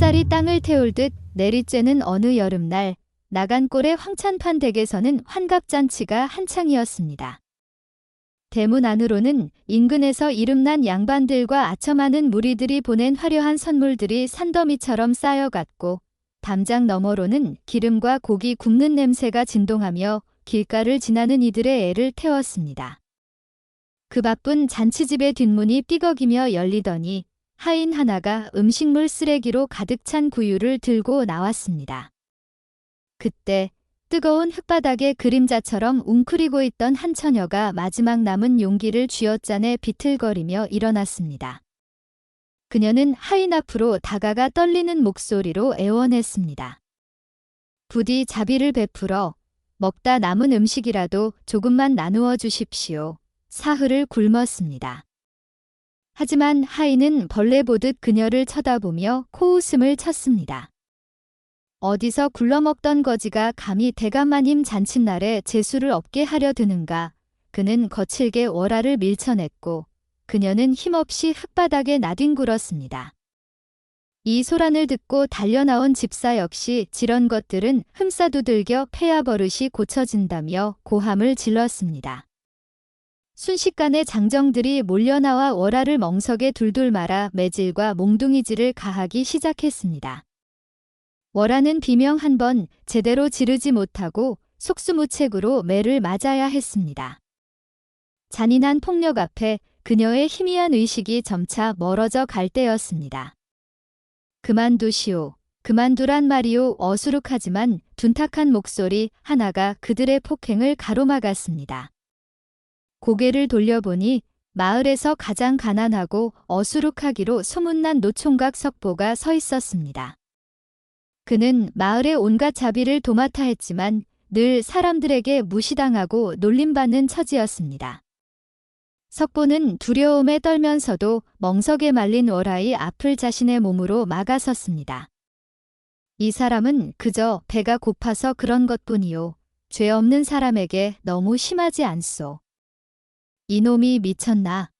햇살이 땅을 태울 듯 내리쬐는 어느 여름날, 나간골의 황찬판 댁에서는 환갑잔치가 한창이었습니다. 대문 안으로는 인근에서 이름난 양반들과 아첨하는 무리들이 보낸 화려한 선물들이 산더미처럼 쌓여갔고, 담장 너머로는 기름과 고기 굽는 냄새가 진동하며 길가를 지나는 이들의 애를 태웠습니다. 그 바쁜 잔치집의 뒷문이 삐걱이며 열리더니 하인 하나가 음식물 쓰레기로 가득 찬 구유를 들고 나왔습니다. 그때 뜨거운 흙바닥에 그림자처럼 웅크리고 있던 한 처녀가 마지막 남은 용기를 쥐어짜내 비틀거리며 일어났습니다. 그녀는 하인 앞으로 다가가 떨리는 목소리로 애원했습니다. 부디 자비를 베풀어 먹다 남은 음식이라도 조금만 나누어 주십시오. 사흘을 굶었습니다. 하지만 하인은 벌레 보듯 그녀를 쳐다보며 코웃음을 쳤습니다. 어디서 굴러먹던 거지가 감히 대감마님 잔칫날에 재수를 없게 하려 드는가. 그는 거칠게 월화를 밀쳐냈고 그녀는 힘없이 흙바닥에 나뒹굴었습니다. 이 소란을 듣고 달려나온 집사 역시 저런 것들은 흠싸 두들겨 폐하 버릇이 고쳐진다며 고함을 질렀습니다. 순식간에 장정들이 몰려나와 월화를 멍석에 둘둘 말아 매질과 몽둥이질을 가하기 시작했습니다. 월화는 비명 한 번 제대로 지르지 못하고 속수무책으로 매를 맞아야 했습니다. 잔인한 폭력 앞에 그녀의 희미한 의식이 점차 멀어져 갈 때였습니다. 그만두시오. 그만두란 말이오. 어수룩하지만 둔탁한 목소리 하나가 그들의 폭행을 가로막았습니다. 고개를 돌려보니 마을에서 가장 가난하고 어수룩하기로 소문난 노총각 석보가 서 있었습니다. 그는 마을의 온갖 자비를 도맡아 했지만 늘 사람들에게 무시당하고 놀림받는 처지였습니다. 석보는 두려움에 떨면서도 멍석에 말린 월화의 앞을 자신의 몸으로 막아섰습니다. 이 사람은 그저 배가 고파서 그런 것뿐이요. 죄 없는 사람에게 너무 심하지 않소. 이놈이 미쳤나.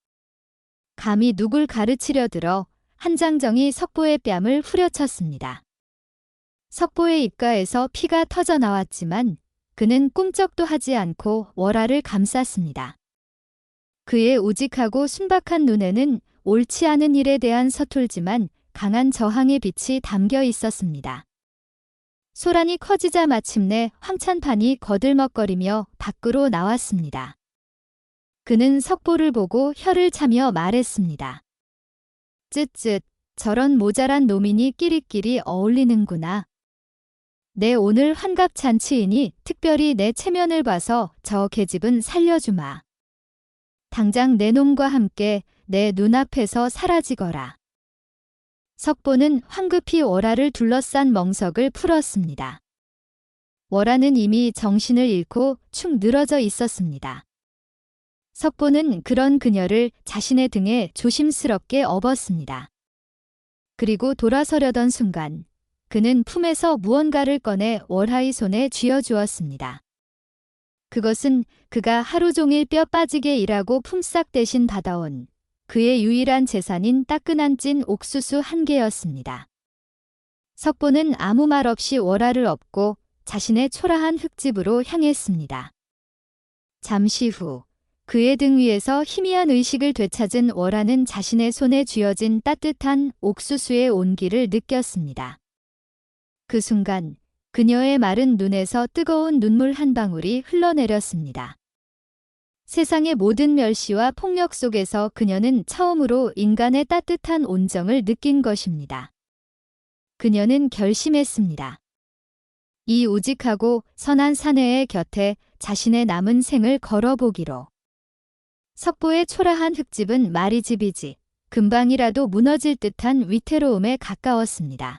감히 누굴 가르치려 들어. 한장정이 석보의 뺨을 후려쳤습니다. 석보의 입가에서 피가 터져 나왔지만 그는 꿈쩍도 하지 않고 월화를 감쌌습니다. 그의 우직하고 순박한 눈에는 옳지 않은 일에 대한 서툴지만 강한 저항의 빛이 담겨 있었습니다. 소란이 커지자 마침내 황찬판이 거들먹거리며 밖으로 나왔습니다. 그는 석보를 보고 혀를 차며 말했습니다. 쯧쯧, 저런 모자란 노민이 끼리끼리 어울리는구나. 내 오늘 환갑잔치이니 특별히 내 체면을 봐서 저 계집은 살려주마. 당장 내 놈과 함께 내 눈앞에서 사라지거라. 석보는 황급히 월화를 둘러싼 멍석을 풀었습니다. 월화는 이미 정신을 잃고 축 늘어져 있었습니다. 석보는 그런 그녀를 자신의 등에 조심스럽게 업었습니다. 그리고 돌아서려던 순간 그는 품에서 무언가를 꺼내 월화의 손에 쥐어주었습니다. 그것은 그가 하루 종일 뼈 빠지게 일하고 품삯 대신 받아온 그의 유일한 재산인 따끈한 찐 옥수수 한 개였습니다. 석보는 아무 말 없이 월화를 업고 자신의 초라한 흙집으로 향했습니다. 잠시 후 그의 등 위에서 희미한 의식을 되찾은 월화는 자신의 손에 쥐어진 따뜻한 옥수수의 온기를 느꼈습니다. 그 순간 그녀의 마른 눈에서 뜨거운 눈물 한 방울이 흘러내렸습니다. 세상의 모든 멸시와 폭력 속에서 그녀는 처음으로 인간의 따뜻한 온정을 느낀 것입니다. 그녀는 결심했습니다. 이 우직하고 선한 사내의 곁에 자신의 남은 생을 걸어보기로. 석보의 초라한 흙집은 마리집이지 금방이라도 무너질 듯한 위태로움에 가까웠습니다.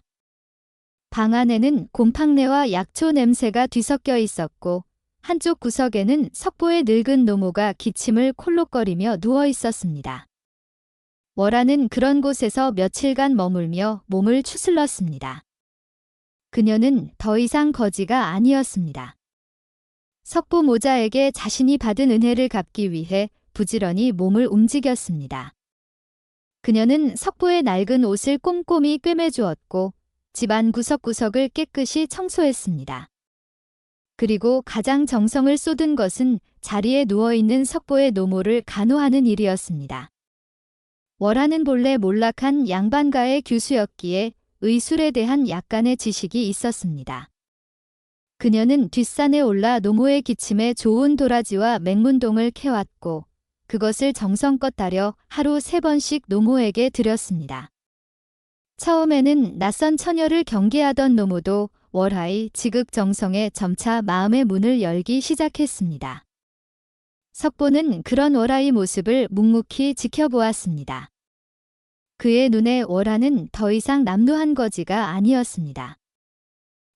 방 안에는 곰팡내와 약초 냄새가 뒤섞여 있었고 한쪽 구석에는 석보의 늙은 노모가 기침을 콜록거리며 누워 있었습니다. 월화는 그런 곳에서 며칠간 머물며 몸을 추슬렀습니다. 그녀는 더 이상 거지가 아니었습니다. 석보 모자에게 자신이 받은 은혜를 갚기 위해 부지런히 몸을 움직였습니다. 그녀는 석보의 낡은 옷을 꼼꼼히 꿰매주었고 집안 구석구석을 깨끗이 청소했습니다. 그리고 가장 정성을 쏟은 것은 자리에 누워있는 석보의 노모를 간호하는 일이었습니다. 월하는 본래 몰락한 양반가의 교수였기에 의술에 대한 약간의 지식이 있었습니다. 그녀는 뒷산에 올라 노모의 기침에 좋은 도라지와 맹문동을 캐왔고 그것을 정성껏 따려 하루 3번씩 노모에게 드렸습니다. 처음에는 낯선 처녀를 경계하던 노모도 월하의 지극정성에 점차 마음의 문을 열기 시작했습니다. 석보는 그런 월하의 모습을 묵묵히 지켜보았습니다. 그의 눈에 월하는 더 이상 남루한 거지가 아니었습니다.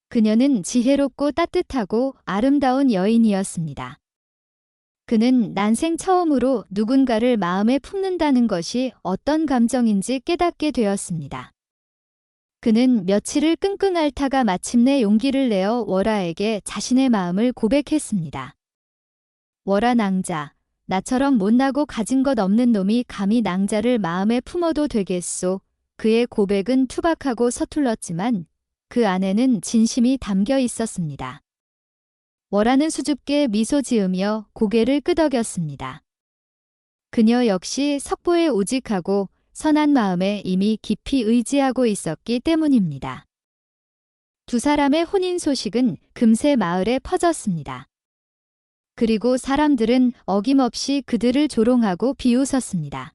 그녀는 지혜롭고 따뜻하고 아름다운 여인이었습니다. 그는 난생 처음으로 누군가를 마음에 품는다는 것이 어떤 감정인지 깨닫게 되었습니다. 그는 며칠을 끙끙 앓다가 마침내 용기를 내어 월하에게 자신의 마음을 고백했습니다. 월하 낭자, 나처럼 못나고 가진 것 없는 놈이 감히 낭자를 마음에 품어도 되겠소. 그의 고백은 투박하고 서툴렀지만 그 안에는 진심이 담겨 있었습니다. 월하는 수줍게 미소 지으며 고개를 끄덕였습니다. 그녀 역시 석보의 우직하고 선한 마음에 이미 깊이 의지하고 있었기 때문입니다. 두 사람의 혼인 소식은 금세 마을에 퍼졌습니다. 그리고 사람들은 어김없이 그들을 조롱하고 비웃었습니다.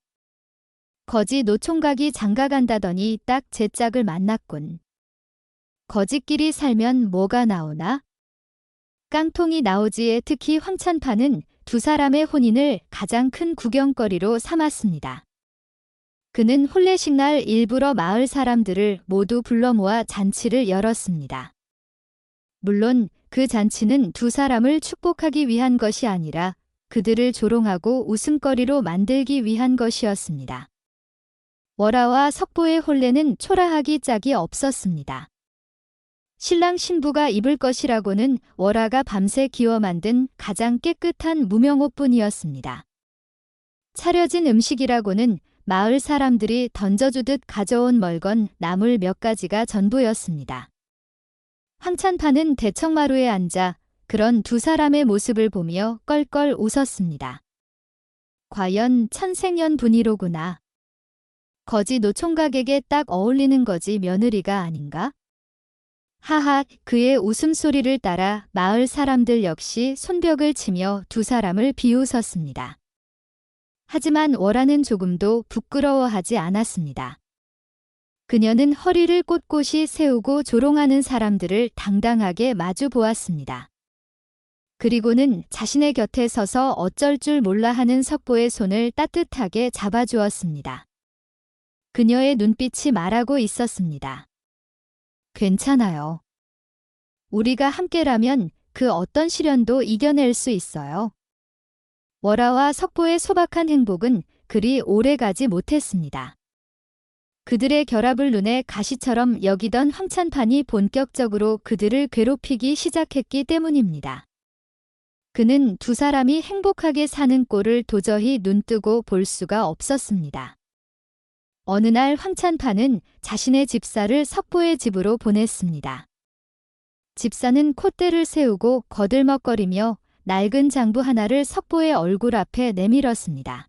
거지 노총각이 장가간다더니 딱 제 짝을 만났군. 거지끼리 살면 뭐가 나오나? 깡통이 나오지에 특히 황찬파는 두 사람의 혼인을 가장 큰 구경거리로 삼았습니다. 그는 혼례식 날 일부러 마을 사람들을 모두 불러 모아 잔치를 열었습니다. 물론 그 잔치는 두 사람을 축복하기 위한 것이 아니라 그들을 조롱하고 웃음거리로 만들기 위한 것이었습니다. 월하와 석보의 혼례는 초라하기 짝이 없었습니다. 신랑 신부가 입을 것이라고는 월하가 밤새 기워 만든 가장 깨끗한 무명옷뿐이었습니다. 차려진 음식이라고는 마을 사람들이 던져주듯 가져온 멀건 나물 몇 가지가 전부였습니다. 황찬파는 대청마루에 앉아 그런 두 사람의 모습을 보며 껄껄 웃었습니다. 과연 천생연분이로구나. 거지 노총각에게 딱 어울리는 거지 며느리가 아닌가? 하하, 그의 웃음소리를 따라 마을 사람들 역시 손뼉을 치며 두 사람을 비웃었습니다. 하지만 월하는 조금도 부끄러워하지 않았습니다. 그녀는 허리를 꼿꼿이 세우고 조롱하는 사람들을 당당하게 마주 보았습니다. 그리고는 자신의 곁에 서서 어쩔 줄 몰라 하는 석보의 손을 따뜻하게 잡아주었습니다. 그녀의 눈빛이 말하고 있었습니다. 괜찮아요. 우리가 함께라면 그 어떤 시련도 이겨낼 수 있어요. 월하와 석보의 소박한 행복은 그리 오래 가지 못했습니다. 그들의 결합을 눈에 가시처럼 여기던 황찬판이 본격적으로 그들을 괴롭히기 시작했기 때문입니다. 그는 두 사람이 행복하게 사는 꼴을 도저히 눈뜨고 볼 수가 없었습니다. 어느 날 황찬판은 자신의 집사를 석보의 집으로 보냈습니다. 집사는 콧대를 세우고 거들먹거리며 낡은 장부 하나를 석보의 얼굴 앞에 내밀었습니다.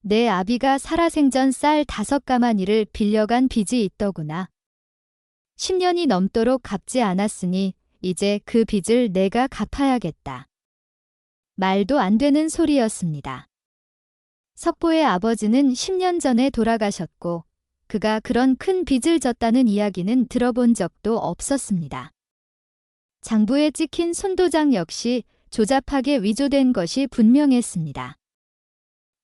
내 아비가 살아생전 쌀 5가마니를 빌려간 빚이 있더구나. 10년이 넘도록 갚지 않았으니 이제 그 빚을 내가 갚아야겠다. 말도 안 되는 소리였습니다. 석보의 아버지는 10년 전에 돌아가셨고 그가 그런 큰 빚을 졌다는 이야기는 들어본 적도 없었습니다. 장부에 찍힌 손도장 역시 조잡하게 위조된 것이 분명했습니다.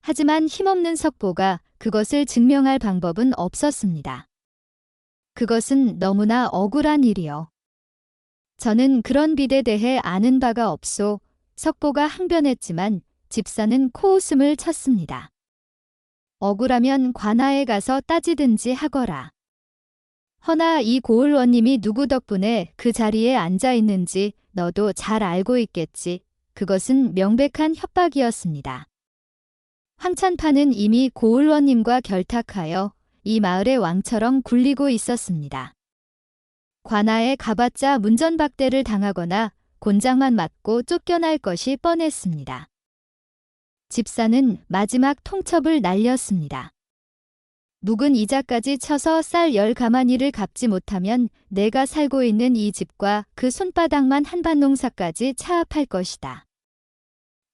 하지만 힘없는 석보가 그것을 증명할 방법은 없었습니다. 그것은 너무나 억울한 일이요. 저는 그런 빚에 대해 아는 바가 없소. 석보가 항변했지만 집사는 코웃음을 쳤습니다. 억울하면 관아에 가서 따지든지 하거라. 허나 이 고을원님이 누구 덕분에 그 자리에 앉아 있는지 너도 잘 알고 있겠지. 그것은 명백한 협박이었습니다. 황찬파는 이미 고을원님과 결탁하여 이 마을의 왕처럼 굴리고 있었습니다. 관아에 가봤자 문전박대를 당하거나 곤장만 맞고 쫓겨날 것이 뻔했습니다. 집사는 마지막 통첩을 날렸습니다. 묵은 이자까지 쳐서 쌀 10가마니를 갚지 못하면 내가 살고 있는 이 집과 그 손바닥만 한밭 농사까지 차압할 것이다.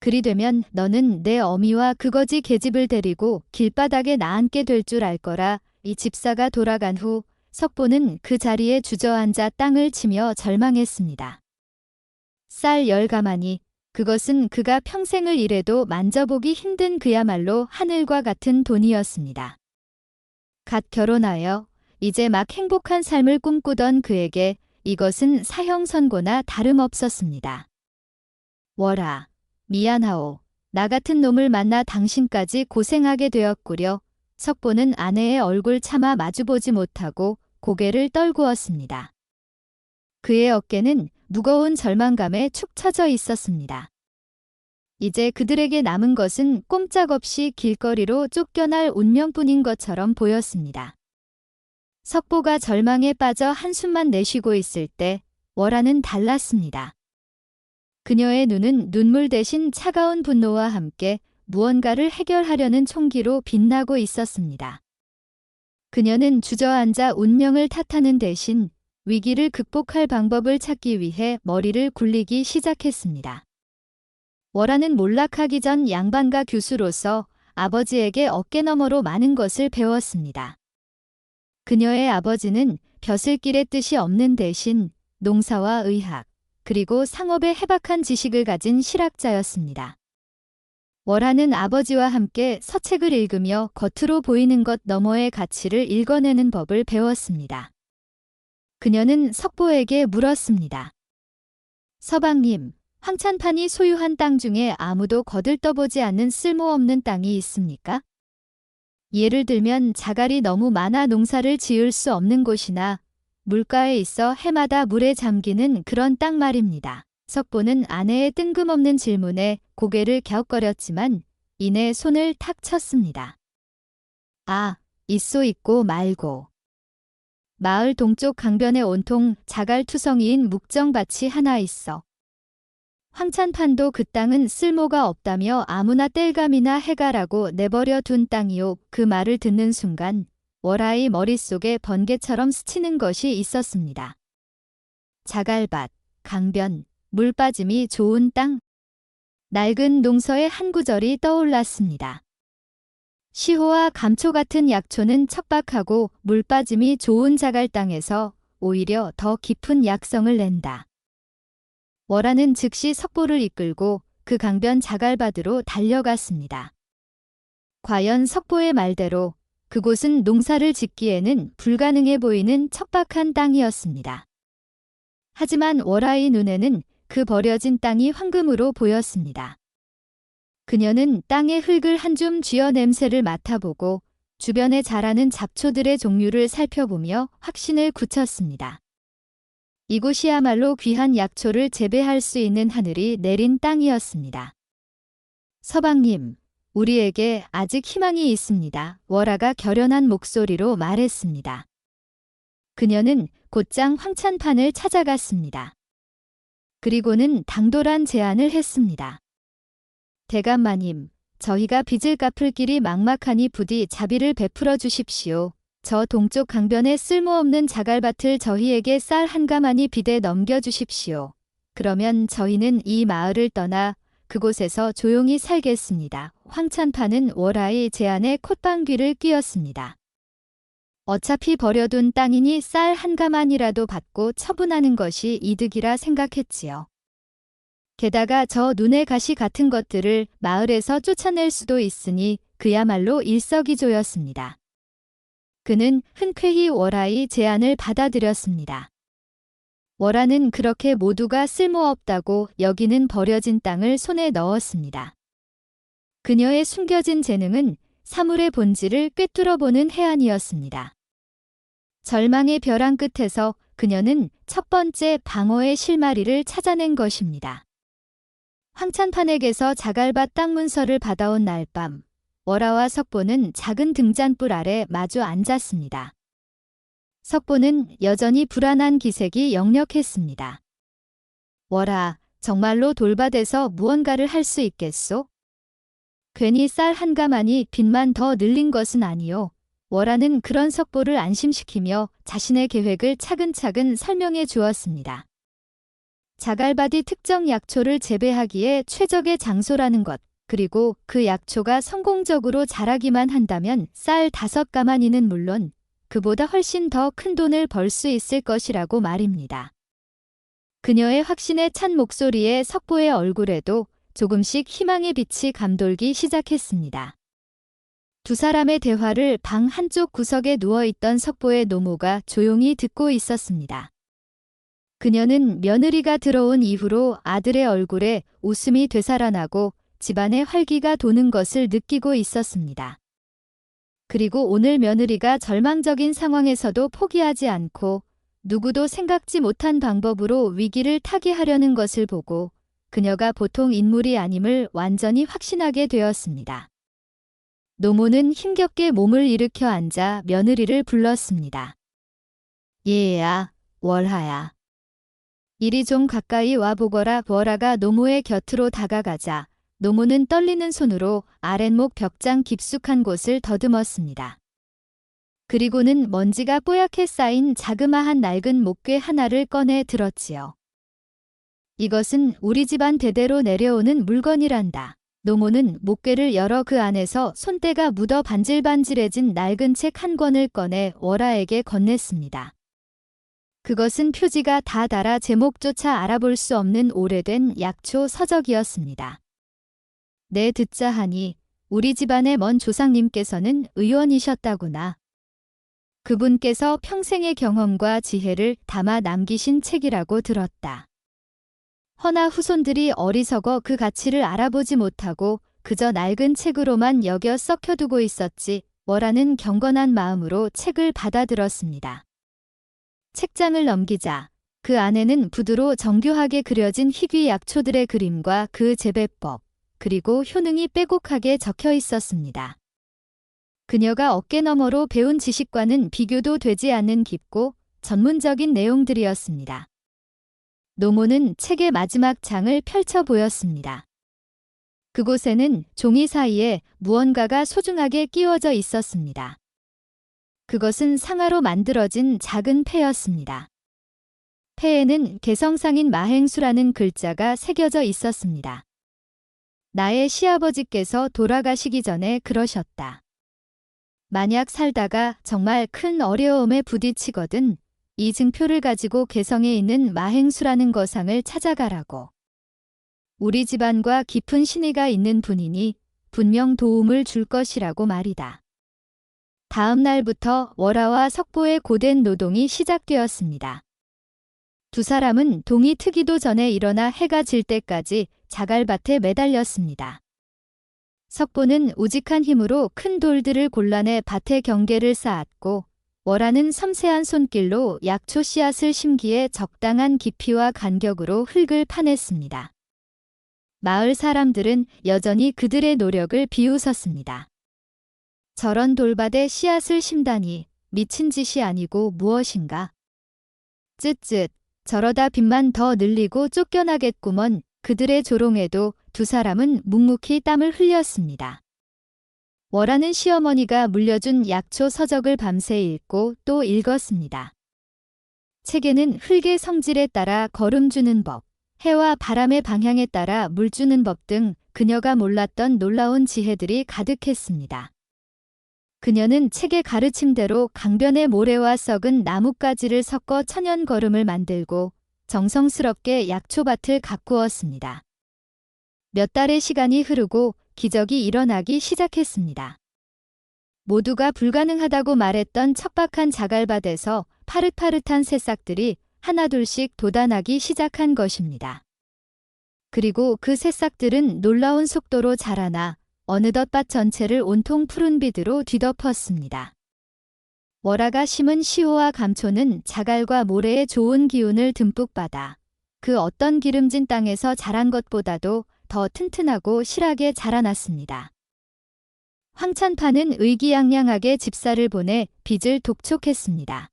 그리 되면 너는 내 어미와 그거지 계집을 데리고 길바닥에 나앉게 될 줄 알 거라. 이 집사가 돌아간 후 석보는 그 자리에 주저앉아 땅을 치며 절망했습니다. 쌀 10가마니, 그것은 그가 평생을 일해도 만져보기 힘든 그야말로 하늘과 같은 돈이었습니다. 갓 결혼하여 이제 막 행복한 삶을 꿈꾸던 그에게 이것은 사형선고나 다름없었습니다. 월아, 미안하오. 나 같은 놈을 만나 당신까지 고생하게 되었구려. 석보는 아내의 얼굴 차마 마주보지 못하고 고개를 떨구었습니다. 그의 어깨는 무거운 절망감에 축 처져 있었습니다. 이제 그들에게 남은 것은 꼼짝없이 길거리로 쫓겨날 운명뿐인 것처럼 보였습니다. 석보가 절망에 빠져 한숨만 내쉬고 있을 때 월아는 달랐습니다. 그녀의 눈은 눈물 대신 차가운 분노와 함께 무언가를 해결하려는 총기로 빛나고 있었습니다. 그녀는 주저앉아 운명을 탓하는 대신 위기를 극복할 방법을 찾기 위해 머리를 굴리기 시작했습니다. 월아는 몰락하기 전 양반가 교수로서 아버지에게 어깨너머로 많은 것을 배웠습니다. 그녀의 아버지는 벼슬길의 뜻이 없는 대신 농사와 의학, 그리고 상업에 해박한 지식을 가진 실학자였습니다. 월아는 아버지와 함께 서책을 읽으며 겉으로 보이는 것 너머의 가치를 읽어내는 법을 배웠습니다. 그녀는 석보에게 물었습니다. 서방님, 황찬판이 소유한 땅 중에 아무도 거들떠보지 않는 쓸모없는 땅이 있습니까? 예를 들면 자갈이 너무 많아 농사를 지을 수 없는 곳이나 물가에 있어 해마다 물에 잠기는 그런 땅 말입니다. 석보는 아내의 뜬금없는 질문에 고개를 갸웃거렸지만 이내 손을 탁 쳤습니다. 아, 있소 있고 말고. 마을 동쪽 강변에 온통 자갈투성이인 묵정밭이 하나 있어. 황찬판도 그 땅은 쓸모가 없다며 아무나 땔감이나 해가라고 내버려 둔 땅이요. 그 말을 듣는 순간 월아의 머릿속에 번개처럼 스치는 것이 있었습니다. 자갈밭, 강변, 물 빠짐이 좋은 땅. 낡은 농서의 한 구절이 떠올랐습니다. 시호와 감초 같은 약초는 척박하고 물 빠짐이 좋은 자갈 땅에서 오히려 더 깊은 약성을 낸다. 월아는 즉시 석보를 이끌고 그 강변 자갈밭으로 달려갔습니다. 과연 석보의 말대로 그곳은 농사를 짓기에는 불가능해 보이는 척박한 땅이었습니다. 하지만 월아의 눈에는 그 버려진 땅이 황금으로 보였습니다. 그녀는 땅의 흙을 한 줌 쥐어 냄새를 맡아보고 주변에 자라는 잡초들의 종류를 살펴보며 확신을 굳혔습니다. 이곳이야말로 귀한 약초를 재배할 수 있는 하늘이 내린 땅이었습니다. 서방님, 우리에게 아직 희망이 있습니다. 월아가 결연한 목소리로 말했습니다. 그녀는 곧장 황찬판을 찾아갔습니다. 그리고는 당돌한 제안을 했습니다. 대감마님, 저희가 빚을 갚을 길이 막막하니 부디 자비를 베풀어 주십시오. 저 동쪽 강변에 쓸모없는 자갈밭을 저희에게 쌀 한 가마니 빚에 넘겨주십시오. 그러면 저희는 이 마을을 떠나 그곳에서 조용히 살겠습니다. 황찬판은 월아의 제안에 콧방귀를 뀌었습니다. 어차피 버려둔 땅이니 쌀 한 가마니라도 받고 처분하는 것이 이득이라 생각했지요. 게다가 저 눈의 가시 같은 것들을 마을에서 쫓아낼 수도 있으니 그야말로 일석이조였습니다. 그는 흔쾌히 월아의 제안을 받아들였습니다. 월아는 그렇게 모두가 쓸모없다고 여기는 버려진 땅을 손에 넣었습니다. 그녀의 숨겨진 재능은 사물의 본질을 꿰뚫어보는 해안이었습니다. 절망의 벼랑 끝에서 그녀는 첫 번째 방어의 실마리를 찾아낸 것입니다. 황찬판에게서 자갈밭 땅 문서를 받아온 날 밤, 월아와 석보는 작은 등잔불 아래 마주 앉았습니다. 석보는 여전히 불안한 기색이 역력했습니다. 월아, 정말로 돌밭에서 무언가를 할 수 있겠소? 괜히 쌀 한 가마니 빚만 더 늘린 것은 아니오. 월아는 그런 석보를 안심시키며 자신의 계획을 차근차근 설명해 주었습니다. 자갈밭이 특정 약초를 재배하기에 최적의 장소라는 것, 그리고 그 약초가 성공적으로 자라기만 한다면 쌀 5가마니는 물론 그보다 훨씬 더 큰 돈을 벌 수 있을 것이라고 말입니다. 그녀의 확신에 찬 목소리에 석보의 얼굴에도 조금씩 희망의 빛이 감돌기 시작했습니다. 두 사람의 대화를 방 한쪽 구석에 누워있던 석보의 노모가 조용히 듣고 있었습니다. 그녀는 며느리가 들어온 이후로 아들의 얼굴에 웃음이 되살아나고 집안에 활기가 도는 것을 느끼고 있었습니다. 그리고 오늘 며느리가 절망적인 상황에서도 포기하지 않고 누구도 생각지 못한 방법으로 위기를 타개하려는 것을 보고 그녀가 보통 인물이 아님을 완전히 확신하게 되었습니다. 노모는 힘겹게 몸을 일으켜 앉아 며느리를 불렀습니다. 얘야, 월하야. 이리 좀 가까이 와보거라. 월하가 노모의 곁으로 다가가자 노모는 떨리는 손으로 아랫목 벽장 깊숙한 곳을 더듬었습니다. 그리고는 먼지가 뽀얗게 쌓인 자그마한 낡은 목괴 하나를 꺼내 들었지요. 이것은 우리 집안 대대로 내려오는 물건이란다. 노모는 목괴를 열어 그 안에서 손때가 묻어 반질반질해진 낡은 책 한 권을 꺼내 월하에게 건넸습니다. 그것은 표지가 다 달아 제목조차 알아볼 수 없는 오래된 약초 서적이었습니다. 내 듣자 하니 우리 집안의 먼 조상님께서는 의원이셨다구나. 그분께서 평생의 경험과 지혜를 담아 남기신 책이라고 들었다. 허나 후손들이 어리석어 그 가치를 알아보지 못하고 그저 낡은 책으로만 여겨 썩혀두고 있었지. 월하는 경건한 마음으로 책을 받아들었습니다. 책장을 넘기자 그 안에는 붓으로 정교하게 그려진 희귀 약초들의 그림과 그 재배법, 그리고 효능이 빼곡하게 적혀 있었습니다. 그녀가 어깨너머로 배운 지식과는 비교도 되지 않는 깊고 전문적인 내용들이었습니다. 노모는 책의 마지막 장을 펼쳐 보였습니다. 그곳에는 종이 사이에 무언가가 소중하게 끼워져 있었습니다. 그것은 상아로 만들어진 작은 패였습니다. 패에는 개성상인 마행수라는 글자가 새겨져 있었습니다. 나의 시아버지께서 돌아가시기 전에 그러셨다. 만약 살다가 정말 큰 어려움에 부딪히거든 이 증표를 가지고 개성에 있는 마행수라는 거상을 찾아가라고. 우리 집안과 깊은 신의가 있는 분이니 분명 도움을 줄 것이라고 말이다. 다음 날부터 월하와 석보의 고된 노동이 시작되었습니다. 두 사람은 동이 트기도 전에 일어나 해가 질 때까지 자갈밭에 매달렸습니다. 석보는 우직한 힘으로 큰 돌들을 골라내 밭의 경계를 쌓았고 월하는 섬세한 손길로 약초 씨앗을 심기에 적당한 깊이와 간격으로 흙을 파냈습니다. 마을 사람들은 여전히 그들의 노력을 비웃었습니다. 저런 돌밭에 씨앗을 심다니 미친 짓이 아니고 무엇인가. 쯧쯧 저러다 빚만 더 늘리고 쫓겨나겠구먼. 그들의 조롱에도 두 사람은 묵묵히 땀을 흘렸습니다. 월하는 시어머니가 물려준 약초 서적을 밤새 읽고 또 읽었습니다. 책에는 흙의 성질에 따라 거름 주는 법, 해와 바람의 방향에 따라 물 주는 법 등 그녀가 몰랐던 놀라운 지혜들이 가득했습니다. 그녀는 책의 가르침대로 강변의 모래와 썩은 나뭇가지를 섞어 천연 거름을 만들고 정성스럽게 약초밭을 가꾸었습니다. 몇 달의 시간이 흐르고 기적이 일어나기 시작했습니다. 모두가 불가능하다고 말했던 척박한 자갈밭에서 파릇파릇한 새싹들이 하나둘씩 돋아나기 시작한 것입니다. 그리고 그 새싹들은 놀라운 속도로 자라나 어느덧 밭 전체를 온통 푸른 빛으로 뒤덮었습니다. 월하가 심은 시호와 감초는 자갈과 모래의 좋은 기운을 듬뿍 받아 그 어떤 기름진 땅에서 자란 것보다도 더 튼튼하고 실하게 자라났습니다. 황찬파는 의기양양하게 집사를 보내 빚을 독촉했습니다.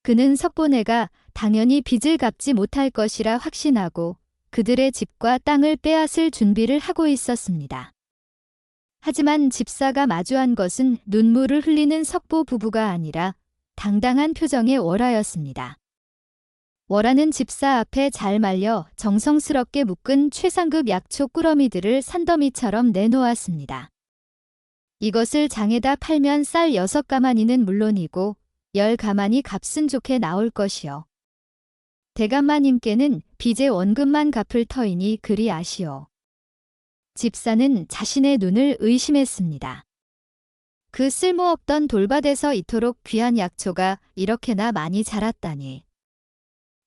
그는 석보네가 당연히 빚을 갚지 못할 것이라 확신하고 그들의 집과 땅을 빼앗을 준비를 하고 있었습니다. 하지만 집사가 마주한 것은 눈물을 흘리는 석보 부부가 아니라 당당한 표정의 월화였습니다. 월화는 집사 앞에 잘 말려 정성스럽게 묶은 최상급 약초 꾸러미들을 산더미처럼 내놓았습니다. 이것을 장에다 팔면 쌀 6가마니는 물론이고 10가마니 값은 좋게 나올 것이요. 대감마님께는 빚의 원금만 갚을 터이니 그리 아시오. 집사는 자신의 눈을 의심했습니다. 그 쓸모없던 돌밭에서 이토록 귀한 약초가 이렇게나 많이 자랐다니.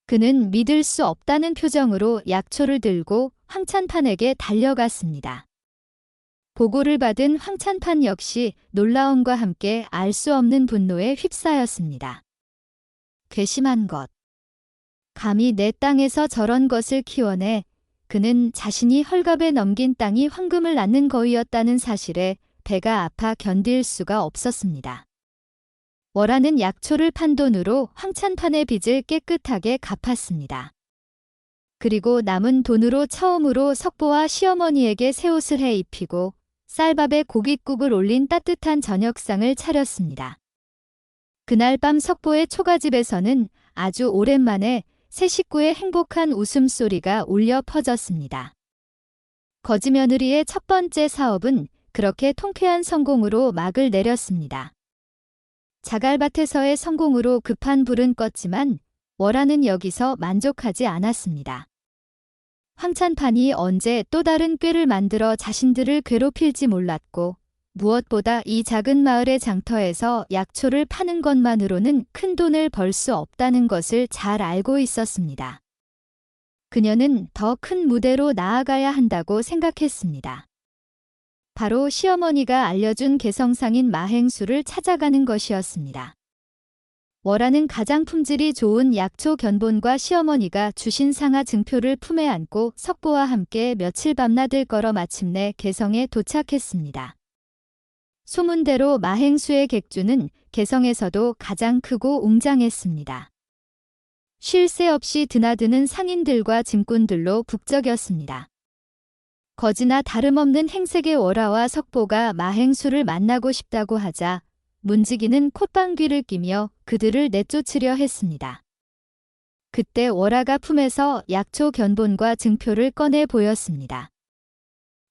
그는 믿을 수 없다는 표정으로 약초를 들고 황찬판에게 달려갔습니다. 보고를 받은 황찬판 역시 놀라움과 함께 알 수 없는 분노에 휩싸였습니다. 괘씸한 것. 감히 내 땅에서 저런 것을 키워내 그는 자신이 헐갑에 넘긴 땅이 황금을 낳는 거위였다는 사실에 배가 아파 견딜 수가 없었습니다. 월화는 약초를 판 돈으로 황찬판의 빚을 깨끗하게 갚았습니다. 그리고 남은 돈으로 처음으로 석보와 시어머니에게 새 옷을 해 입히고 쌀밥에 고깃국을 올린 따뜻한 저녁상을 차렸습니다. 그날 밤 석보의 초가집에서는 아주 오랜만에 새 식구의 행복한 웃음소리가 울려 퍼졌습니다. 거지며느리의 첫 번째 사업은 그렇게 통쾌한 성공으로 막을 내렸습니다. 자갈밭에서의 성공으로 급한 불은 껐지만 월화는 여기서 만족하지 않았습니다. 황찬판이 언제 또 다른 꾀를 만들어 자신들을 괴롭힐지 몰랐고 무엇보다 이 작은 마을의 장터에서 약초를 파는 것만으로는 큰 돈을 벌 수 없다는 것을 잘 알고 있었습니다. 그녀는 더 큰 무대로 나아가야 한다고 생각했습니다. 바로 시어머니가 알려준 개성상인 마행수를 찾아가는 것이었습니다. 월화는 가장 품질이 좋은 약초 견본과 시어머니가 주신 상하 증표를 품에 안고 석보와 함께 며칠 밤낮을 걸어 마침내 개성에 도착했습니다. 소문대로 마행수의 객주는 개성에서도 가장 크고 웅장했습니다. 쉴 새 없이 드나드는 상인들과 짐꾼들로 북적였습니다. 거지나 다름없는 행색의 월화와 석보가 마행수를 만나고 싶다고 하자 문지기는 콧방귀를 뀌며 그들을 내쫓으려 했습니다. 그때 월화가 품에서 약초 견본과 증표를 꺼내 보였습니다.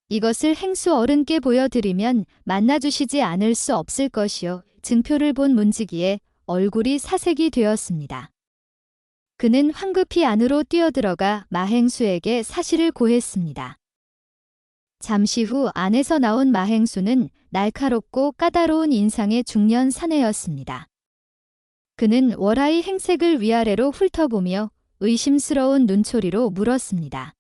이것을 행수 어른께 보여드리면 만나주시지 않을 수 없을 것이요. 증표를 본 문지기의 얼굴이 사색이 되었습니다. 그는 황급히 안으로 뛰어들어가 마행수에게 사실을 고했습니다. 잠시 후 안에서 나온 마행수는 날카롭고 까다로운 인상의 중년 사내였습니다. 그는 월화의 행색을 위아래로 훑어보며 의심스러운 눈초리로 물었습니다.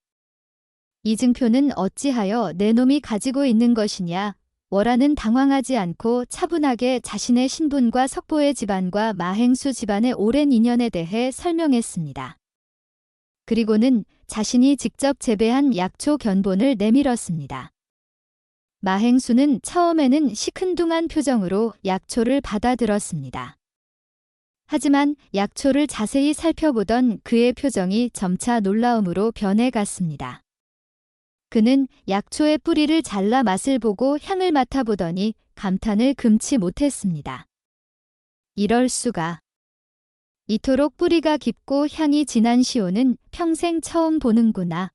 이 증표는 어찌하여 내 놈이 가지고 있는 것이냐? 월화는 당황하지 않고 차분하게 자신의 신분과 석보의 집안과 마행수 집안의 오랜 인연에 대해 설명했습니다. 그리고는 자신이 직접 재배한 약초 견본을 내밀었습니다. 마행수는 처음에는 시큰둥한 표정으로 약초를 받아들었습니다. 하지만 약초를 자세히 살펴보던 그의 표정이 점차 놀라움으로 변해갔습니다. 그는 약초의 뿌리를 잘라 맛을 보고 향을 맡아보더니 감탄을 금치 못했습니다. 이럴 수가. 이토록 뿌리가 깊고 향이 진한 시오는 평생 처음 보는구나.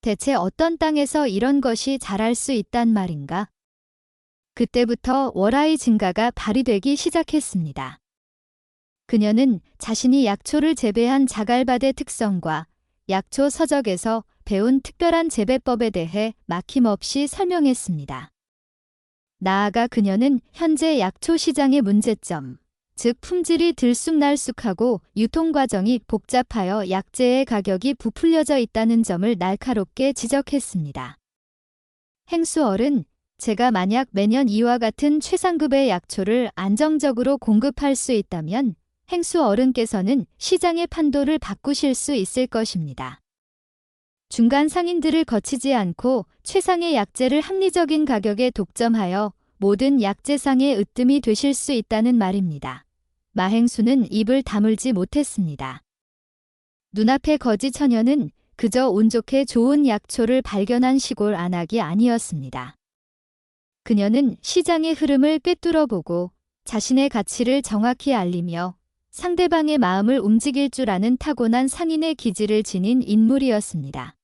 대체 어떤 땅에서 이런 것이 자랄 수 있단 말인가? 그때부터 월화의 증가가 발휘되기 시작했습니다. 그녀는 자신이 약초를 재배한 자갈밭의 특성과 약초 서적에서 배운 특별한 재배법에 대해 막힘없이 설명했습니다. 나아가 그녀는 현재 약초 시장의 문제점, 즉 품질이 들쑥날쑥하고 유통 과정이 복잡하여 약재의 가격이 부풀려져 있다는 점을 날카롭게 지적했습니다. 행수 어른, 제가 만약 매년 이와 같은 최상급의 약초를 안정적으로 공급할 수 있다면 행수 어른께서는 시장의 판도를 바꾸실 수 있을 것입니다. 중간 상인들을 거치지 않고 최상의 약재를 합리적인 가격에 독점하여 모든 약재상의 으뜸이 되실 수 있다는 말입니다. 마행수는 입을 다물지 못했습니다. 눈앞의 거지 처녀는 그저 운 좋게 좋은 약초를 발견한 시골 안악이 아니었습니다. 그녀는 시장의 흐름을 꿰뚫어 보고 자신의 가치를 정확히 알리며 상대방의 마음을 움직일 줄 아는 타고난 상인의 기질을 지닌 인물이었습니다.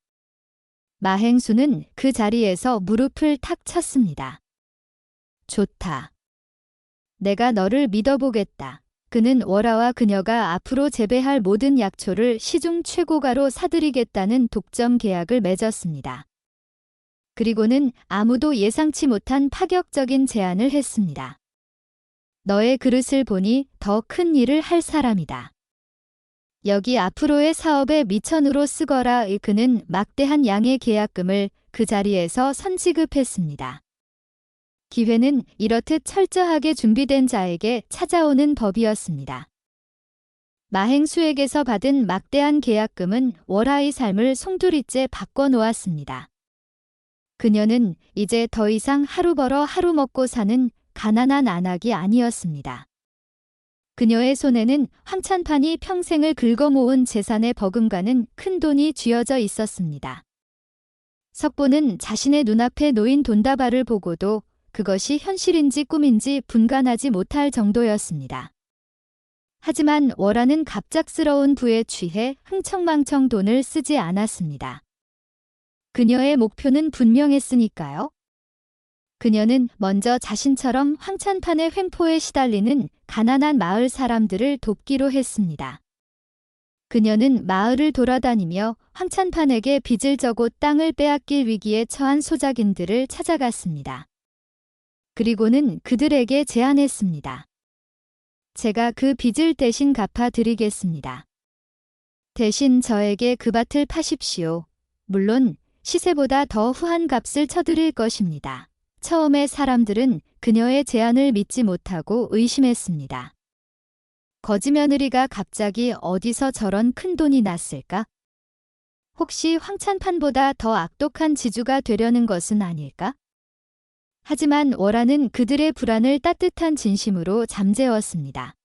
마행수는 그 자리에서 무릎을 탁 쳤습니다. 좋다. 내가 너를 믿어보겠다. 그는 월아와 그녀가 앞으로 재배할 모든 약초를 시중 최고가로 사들이겠다는 독점 계약을 맺었습니다. 그리고는 아무도 예상치 못한 파격적인 제안을 했습니다. 너의 그릇을 보니 더 큰 일을 할 사람이다. 여기 앞으로의 사업에 미천으로 쓰거라. 그는 막대한 양의 계약금을 그 자리에서 선지급했습니다. 기회는 이렇듯 철저하게 준비된 자에게 찾아오는 법이었습니다. 마행수에게서 받은 막대한 계약금은 월아의 삶을 송두리째 바꿔놓았습니다. 그녀는 이제 더 이상 하루 벌어 하루 먹고 사는 가난한 안악이 아니었습니다. 그녀의 손에는 황찬판이 평생을 긁어모은 재산의 버금가는 큰 돈이 쥐어져 있었습니다. 석보는 자신의 눈앞에 놓인 돈다발을 보고도 그것이 현실인지 꿈인지 분간하지 못할 정도였습니다. 하지만 월아는 갑작스러운 부에 취해 흥청망청 돈을 쓰지 않았습니다. 그녀의 목표는 분명했으니까요. 그녀는 먼저 자신처럼 황찬판의 횡포에 시달리는 가난한 마을 사람들을 돕기로 했습니다. 그녀는 마을을 돌아다니며 황찬판에게 빚을 져고 땅을 빼앗길 위기에 처한 소작인들을 찾아갔습니다. 그리고는 그들에게 제안했습니다. 제가 그 빚을 대신 갚아드리겠습니다. 대신 저에게 그 밭을 파십시오. 물론 시세보다 더 후한 값을 쳐드릴 것입니다. 처음에 사람들은 그녀의 제안을 믿지 못하고 의심했습니다. 거지 며느리가 갑자기 어디서 저런 큰 돈이 났을까? 혹시 황찬판보다 더 악독한 지주가 되려는 것은 아닐까? 하지만 월아는 그들의 불안을 따뜻한 진심으로 잠재웠습니다.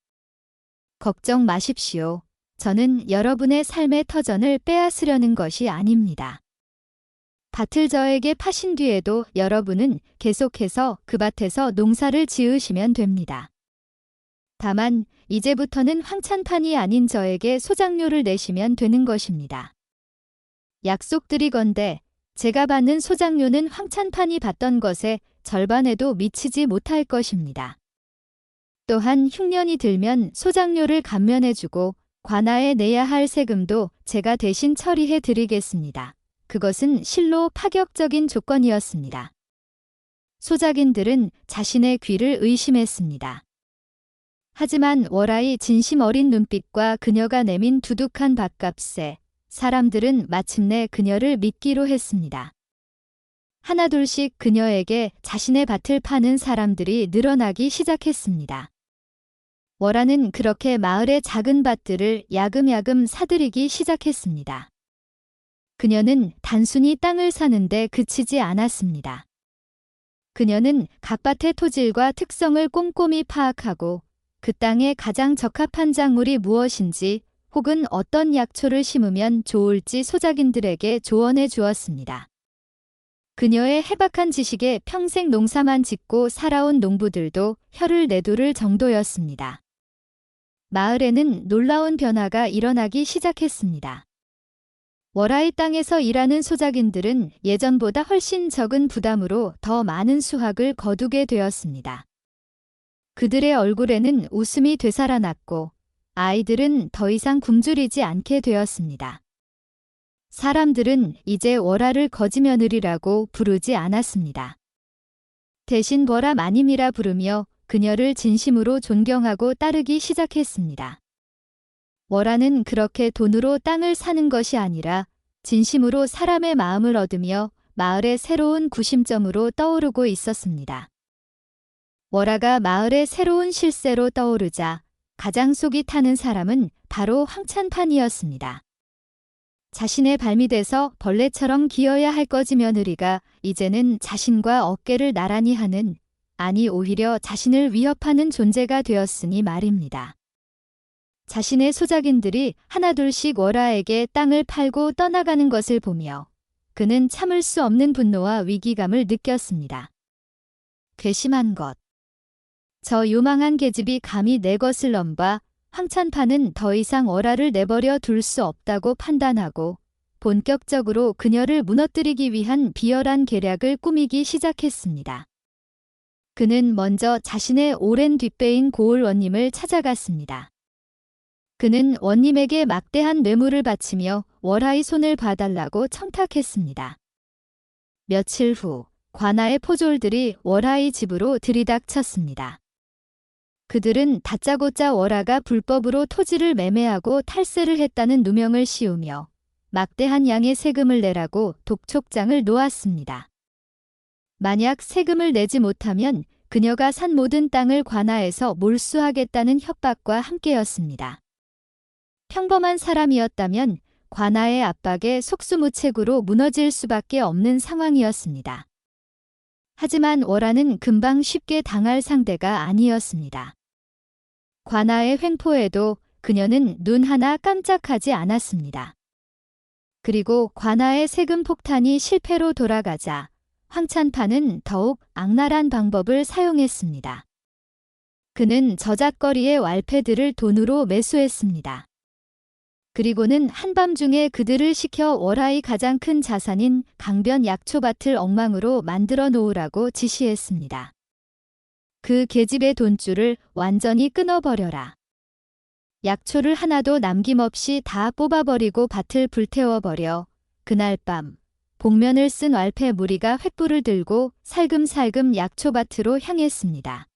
걱정 마십시오. 저는 여러분의 삶의 터전을 빼앗으려는 것이 아닙니다. 밭을 저에게 파신 뒤에도 여러분은 계속해서 그 밭에서 농사를 지으시면 됩니다. 다만 이제부터는 황찬판이 아닌 저에게 소작료를 내시면 되는 것입니다. 약속드리건대 제가 받는 소작료는 황찬판이 받던 것의 절반에도 미치지 못할 것입니다. 또한 흉년이 들면 소작료를 감면해주고 관아에 내야 할 세금도 제가 대신 처리해 드리겠습니다. 그것은 실로 파격적인 조건이었습니다. 소작인들은 자신의 귀를 의심했습니다. 하지만 월아의 진심 어린 눈빛과 그녀가 내민 두둑한 밭값에 사람들은 마침내 그녀를 믿기로 했습니다. 하나둘씩 그녀에게 자신의 밭을 파는 사람들이 늘어나기 시작했습니다. 월아는 그렇게 마을의 작은 밭들을 야금야금 사들이기 시작했습니다. 그녀는 단순히 땅을 사는데 그치지 않았습니다. 그녀는 각 밭의 토질과 특성을 꼼꼼히 파악하고 그 땅에 가장 적합한 작물이 무엇인지 혹은 어떤 약초를 심으면 좋을지 소작인들에게 조언해 주었습니다. 그녀의 해박한 지식에 평생 농사만 짓고 살아온 농부들도 혀를 내두를 정도였습니다. 마을에는 놀라운 변화가 일어나기 시작했습니다. 월아의 땅에서 일하는 소작인들은 예전보다 훨씬 적은 부담으로 더 많은 수확을 거두게 되었습니다. 그들의 얼굴에는 웃음이 되살아났고 아이들은 더 이상 굶주리지 않게 되었습니다. 사람들은 이제 월아를 거지며느리라고 부르지 않았습니다. 대신 월아 마님이라 부르며 그녀를 진심으로 존경하고 따르기 시작했습니다. 월아는 그렇게 돈으로 땅을 사는 것이 아니라 진심으로 사람의 마음을 얻으며 마을의 새로운 구심점으로 떠오르고 있었습니다. 월아가 마을의 새로운 실세로 떠오르자 가장 속이 타는 사람은 바로 황찬판이었습니다. 자신의 발밑에서 벌레처럼 기어야 할 거지 며느리가 이제는 자신과 어깨를 나란히 하는, 아니 오히려 자신을 위협하는 존재가 되었으니 말입니다. 자신의 소작인들이 하나둘씩 월화에게 땅을 팔고 떠나가는 것을 보며 그는 참을 수 없는 분노와 위기감을 느꼈습니다. 괘씸한 것. 저 요망한 계집이 감히 내 것을 넘봐 황찬파는 더 이상 월화를 내버려 둘 수 없다고 판단하고 본격적으로 그녀를 무너뜨리기 위한 비열한 계략을 꾸미기 시작했습니다. 그는 먼저 자신의 오랜 뒷배인 고을원님을 찾아갔습니다. 그는 원님에게 막대한 뇌물을 바치며 월화의 손을 봐달라고 청탁했습니다. 며칠 후 관아의 포졸들이 월화의 집으로 들이닥쳤습니다. 그들은 다짜고짜 월화가 불법으로 토지를 매매하고 탈세를 했다는 누명을 씌우며 막대한 양의 세금을 내라고 독촉장을 놓았습니다. 만약 세금을 내지 못하면 그녀가 산 모든 땅을 관아에서 몰수하겠다는 협박과 함께였습니다. 평범한 사람이었다면 관아의 압박에 속수무책으로 무너질 수밖에 없는 상황이었습니다. 하지만 월화는 금방 쉽게 당할 상대가 아니었습니다. 관아의 횡포에도 그녀는 눈 하나 깜짝하지 않았습니다. 그리고 관아의 세금 폭탄이 실패로 돌아가자 황찬파는 더욱 악랄한 방법을 사용했습니다. 그는 저잣거리의 왈패들을 돈으로 매수했습니다. 그리고는 한밤중에 그들을 시켜 월화의 가장 큰 자산인 강변 약초밭을 엉망으로 만들어 놓으라고 지시했습니다. 그 계집의 돈줄을 완전히 끊어버려라. 약초를 하나도 남김없이 다 뽑아버리고 밭을 불태워버려 그날 밤 복면을 쓴 왈패 무리가 횃불을 들고 살금살금 약초밭으로 향했습니다.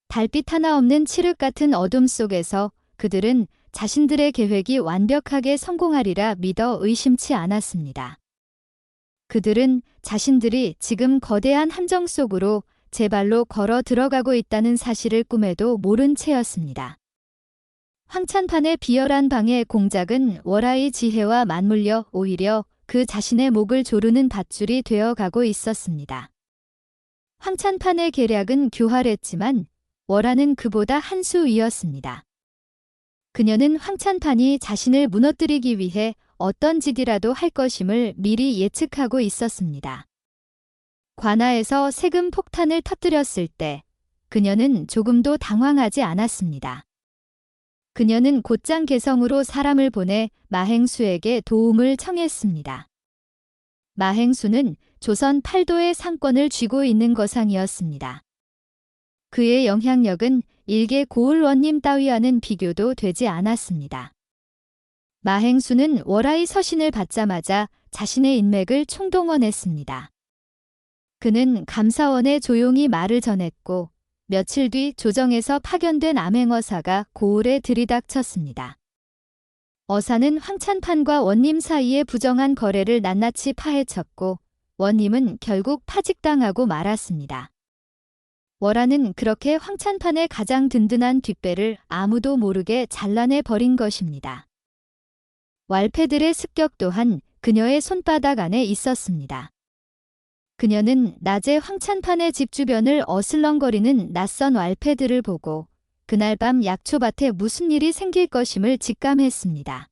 달빛 하나 없는 칠흑 같은 어둠 속에서 그들은 자신들의 계획이 완벽하게 성공하리라 믿어 의심치 않았습니다. 그들은 자신들이 지금 거대한 함정 속으로 제 발로 걸어 들어가고 있다는 사실을 꿈에도 모른 채였습니다. 황찬판의 비열한 방해 공작은 월화의 지혜와 맞물려 오히려 그 자신의 목을 조르는 밧줄이 되어가고 있었습니다. 황찬판의 계략은 교활했지만 월화는 그보다 한 수 위였습니다. 그녀는 황찬판이 자신을 무너뜨리기 위해 어떤 짓이라도 할 것임을 미리 예측하고 있었습니다. 관아에서 세금 폭탄을 터뜨렸을 때 그녀는 조금도 당황하지 않았습니다. 그녀는 곧장 개성으로 사람을 보내 마행수에게 도움을 청했습니다. 마행수는 조선 팔도의 상권을 쥐고 있는 거상이었습니다. 그의 영향력은 일개 고을원님 따위와는 비교도 되지 않았습니다. 마행수는 월화의 서신을 받자마자 자신의 인맥을 총동원했습니다. 그는 감사원에 조용히 말을 전했고 며칠 뒤 조정에서 파견된 암행어사가 고을에 들이닥쳤습니다. 어사는 황찬판과 원님 사이의 부정한 거래를 낱낱이 파헤쳤고 원님은 결국 파직당하고 말았습니다. 월화는 그렇게 황찬판의 가장 든든한 뒷배를 아무도 모르게 잘라내 버린 것입니다. 왈패들의 습격 또한 그녀의 손바닥 안에 있었습니다. 그녀는 낮에 황찬판의 집 주변을 어슬렁거리는 낯선 왈패들을 보고 그날 밤 약초밭에 무슨 일이 생길 것임을 직감했습니다.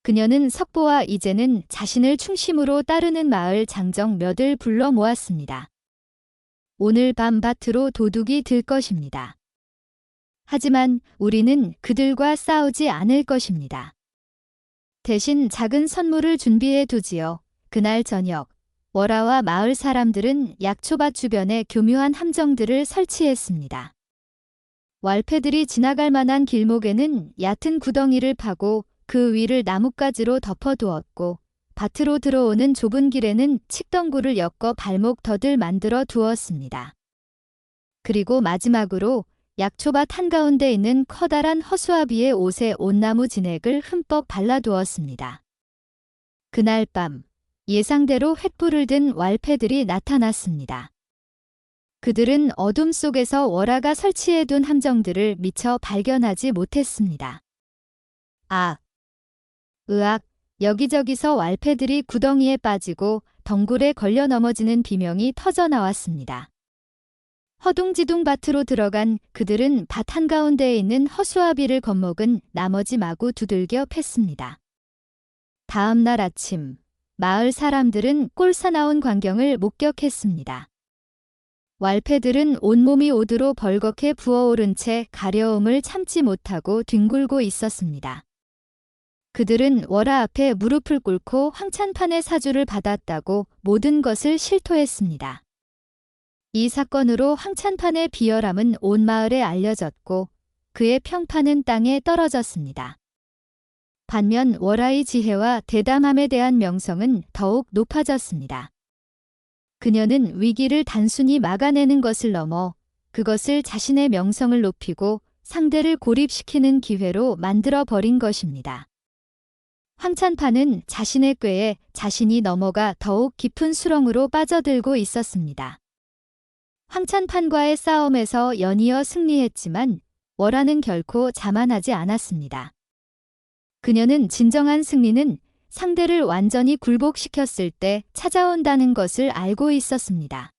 그녀는 석보와 이제는 자신을 중심으로 따르는 마을 장정 몇을 불러 모았습니다. 오늘 밤 밭으로 도둑이 들 것입니다. 하지만 우리는 그들과 싸우지 않을 것입니다. 대신 작은 선물을 준비해 두지요. 그날 저녁 월화와 마을 사람들은 약초밭 주변에 교묘한 함정들을 설치했습니다. 왈패들이 지나갈 만한 길목에는 얕은 구덩이를 파고 그 위를 나뭇가지로 덮어두었고 밭으로 들어오는 좁은 길에는 칡덩굴을 엮어 발목 덫을 만들어 두었습니다. 그리고 마지막으로 약초밭 한가운데 있는 커다란 허수아비의 옷에 온나무 진액을 흠뻑 발라두었습니다. 그날 밤 예상대로 횃불을 든 왈패들이 나타났습니다. 그들은 어둠 속에서 월화가 설치해둔 함정들을 미처 발견하지 못했습니다. 으악! 여기저기서 왈패들이 구덩이에 빠지고 덩굴에 걸려 넘어지는 비명이 터져 나왔습니다. 허둥지둥 밭으로 들어간 그들은 밭 한가운데에 있는 허수아비를 겁먹은 나머지 마구 두들겨 팼습니다. 다음 날 아침, 마을 사람들은 꼴사나운 광경을 목격했습니다. 왈패들은 온몸이 오드로 벌겋게 부어오른 채 가려움을 참지 못하고 뒹굴고 있었습니다. 그들은 월하 앞에 무릎을 꿇고 황찬판의 사주를 받았다고 모든 것을 실토했습니다. 이 사건으로 황찬판의 비열함은 온 마을에 알려졌고 그의 평판은 땅에 떨어졌습니다. 반면 월하의 지혜와 대담함에 대한 명성은 더욱 높아졌습니다. 그녀는 위기를 단순히 막아내는 것을 넘어 그것을 자신의 명성을 높이고 상대를 고립시키는 기회로 만들어버린 것입니다. 황찬판은 자신의 꾀에 자신이 넘어가 더욱 깊은 수렁으로 빠져들고 있었습니다. 황찬판과의 싸움에서 연이어 승리했지만 월하는 결코 자만하지 않았습니다. 그녀는 진정한 승리는 상대를 완전히 굴복시켰을 때 찾아온다는 것을 알고 있었습니다.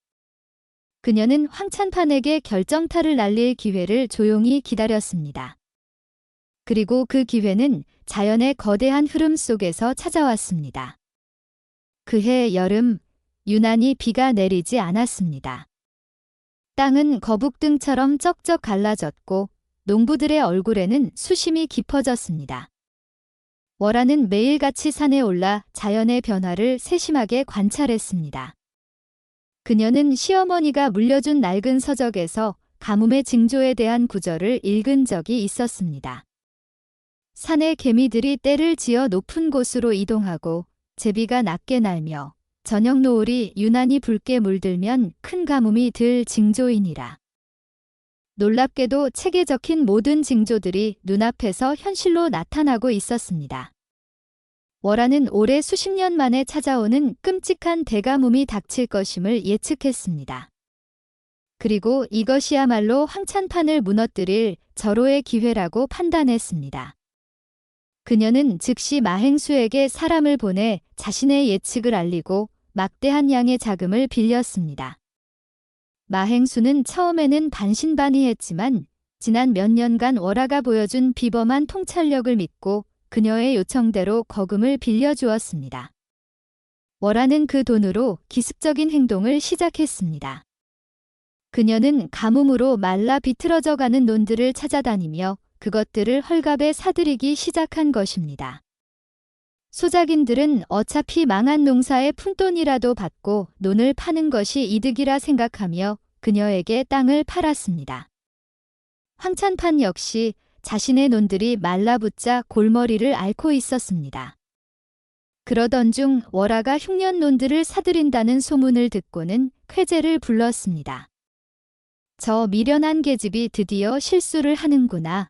그녀는 황찬판에게 결정타를 날릴 기회를 조용히 기다렸습니다. 그리고 그 기회는 자연의 거대한 흐름 속에서 찾아왔습니다. 그해 여름, 유난히 비가 내리지 않았습니다. 땅은 거북등처럼 쩍쩍 갈라졌고 농부들의 얼굴에는 수심이 깊어졌습니다. 월하는 매일같이 산에 올라 자연의 변화를 세심하게 관찰했습니다. 그녀는 시어머니가 물려준 낡은 서적에서 가뭄의 징조에 대한 구절을 읽은 적이 있었습니다. 산의 개미들이 떼를 지어 높은 곳으로 이동하고 제비가 낮게 날며 저녁 노을이 유난히 붉게 물들면 큰 가뭄이 들 징조이니라. 놀랍게도 책에 적힌 모든 징조들이 눈앞에서 현실로 나타나고 있었습니다. 월하는 올해 수십 년 만에 찾아오는 끔찍한 대가뭄이 닥칠 것임을 예측했습니다. 그리고 이것이야말로 황찬판을 무너뜨릴 절호의 기회라고 판단했습니다. 그녀는 즉시 마행수에게 사람을 보내 자신의 예측을 알리고 막대한 양의 자금을 빌렸습니다. 마행수는 처음에는 반신반의했지만 지난 몇 년간 월하가 보여준 비범한 통찰력을 믿고 그녀의 요청대로 거금을 빌려주었습니다. 월하는 그 돈으로 기습적인 행동을 시작했습니다. 그녀는 가뭄으로 말라 비틀어져가는 논들을 찾아다니며 그것들을 헐값에 사들이기 시작한 것입니다. 소작인들은 어차피 망한 농사의 푼돈이라도 받고 논을 파는 것이 이득이라 생각하며 그녀에게 땅을 팔았습니다. 황찬판 역시 자신의 논들이 말라붙자 골머리를 앓고 있었습니다. 그러던 중 월하가 흉년 논들을 사들인다는 소문을 듣고는 쾌재를 불렀습니다. 저 미련한 계집이 드디어 실수를 하는구나.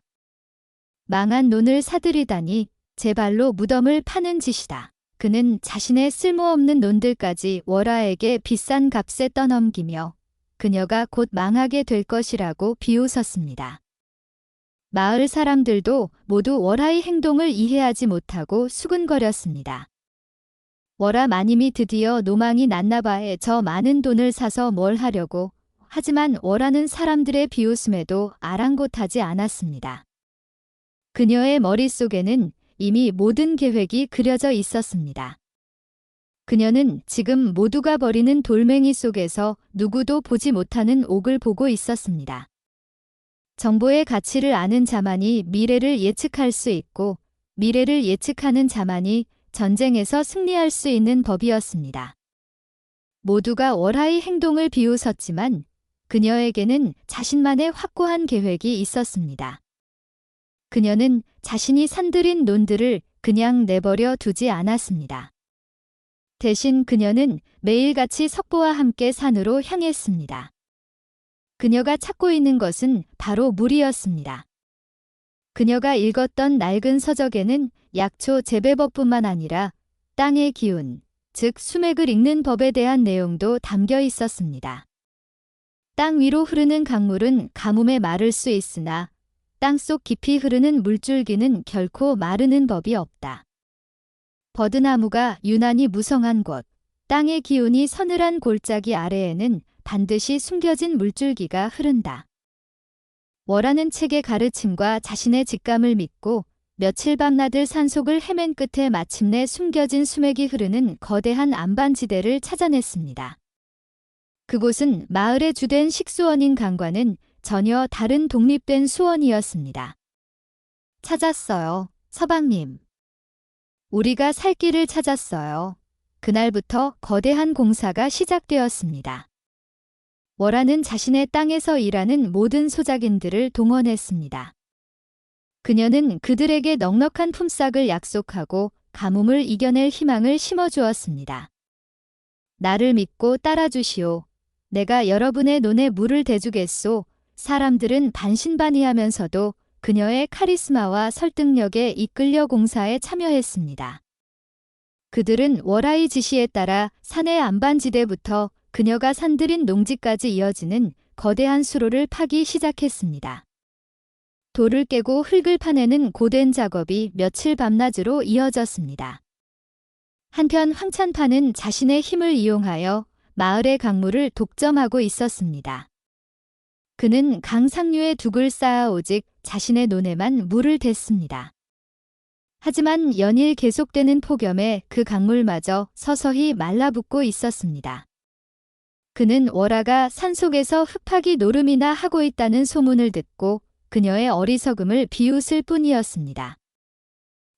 망한 논을 사들이다니 제 발로 무덤을 파는 짓이다. 그는 자신의 쓸모없는 논들까지 월하에게 비싼 값에 떠넘기며 그녀가 곧 망하게 될 것이라고 비웃었습니다. 마을 사람들도 모두 월하의 행동을 이해하지 못하고 수근거렸습니다. 월하 마님이 드디어 노망이 났나봐에 저 많은 돈을 사서 뭘 하려고. 하지만 월하는 사람들의 비웃음에도 아랑곳하지 않았습니다. 그녀의 머릿속에는 이미 모든 계획이 그려져 있었습니다. 그녀는 지금 모두가 버리는 돌멩이 속에서 누구도 보지 못하는 옥을 보고 있었습니다. 정보의 가치를 아는 자만이 미래를 예측할 수 있고 미래를 예측하는 자만이 전쟁에서 승리할 수 있는 법이었습니다. 모두가 월하의 행동을 비웃었지만 그녀에게는 자신만의 확고한 계획이 있었습니다. 그녀는 자신이 산들인 논들을 그냥 내버려 두지 않았습니다. 대신 그녀는 매일같이 석보와 함께 산으로 향했습니다. 그녀가 찾고 있는 것은 바로 물이었습니다. 그녀가 읽었던 낡은 서적에는 약초 재배법뿐만 아니라 땅의 기운, 즉 수맥을 읽는 법에 대한 내용도 담겨 있었습니다. 땅 위로 흐르는 강물은 가뭄에 마를 수 있으나 땅속 깊이 흐르는 물줄기는 결코 마르는 법이 없다. 버드나무가 유난히 무성한 곳, 땅의 기운이 서늘한 골짜기 아래에는 반드시 숨겨진 물줄기가 흐른다. 월하는 책의 가르침과 자신의 직감을 믿고 며칠 밤낮을 산속을 헤맨 끝에 마침내 숨겨진 수맥이 흐르는 거대한 안반지대를 찾아냈습니다. 그곳은 마을의 주된 식수원인 강과는 전혀 다른 독립된 수원이었습니다. 찾았어요, 서방님. 우리가 살 길을 찾았어요. 그날부터 거대한 공사가 시작되었습니다. 월하는 자신의 땅에서 일하는 모든 소작인들을 동원했습니다. 그녀는 그들에게 넉넉한 품삯을 약속하고 가뭄을 이겨낼 희망을 심어주었습니다. 나를 믿고 따라주시오. 내가 여러분의 논에 물을 대주겠소. 사람들은 반신반의하면서도 그녀의 카리스마와 설득력에 이끌려 공사에 참여했습니다. 그들은 월하의 지시에 따라 산의 안반지대부터 그녀가 산들인 농지까지 이어지는 거대한 수로를 파기 시작했습니다. 돌을 깨고 흙을 파내는 고된 작업이 며칠 밤낮으로 이어졌습니다. 한편 황찬파는 자신의 힘을 이용하여 마을의 강물을 독점하고 있었습니다. 그는 강 상류에 둑을 쌓아 오직 자신의 논에만 물을 댔습니다. 하지만 연일 계속되는 폭염에 그 강물마저 서서히 말라붙고 있었습니다. 그는 월하가 산속에서 흙파기 노름이나 하고 있다는 소문을 듣고 그녀의 어리석음을 비웃을 뿐이었습니다.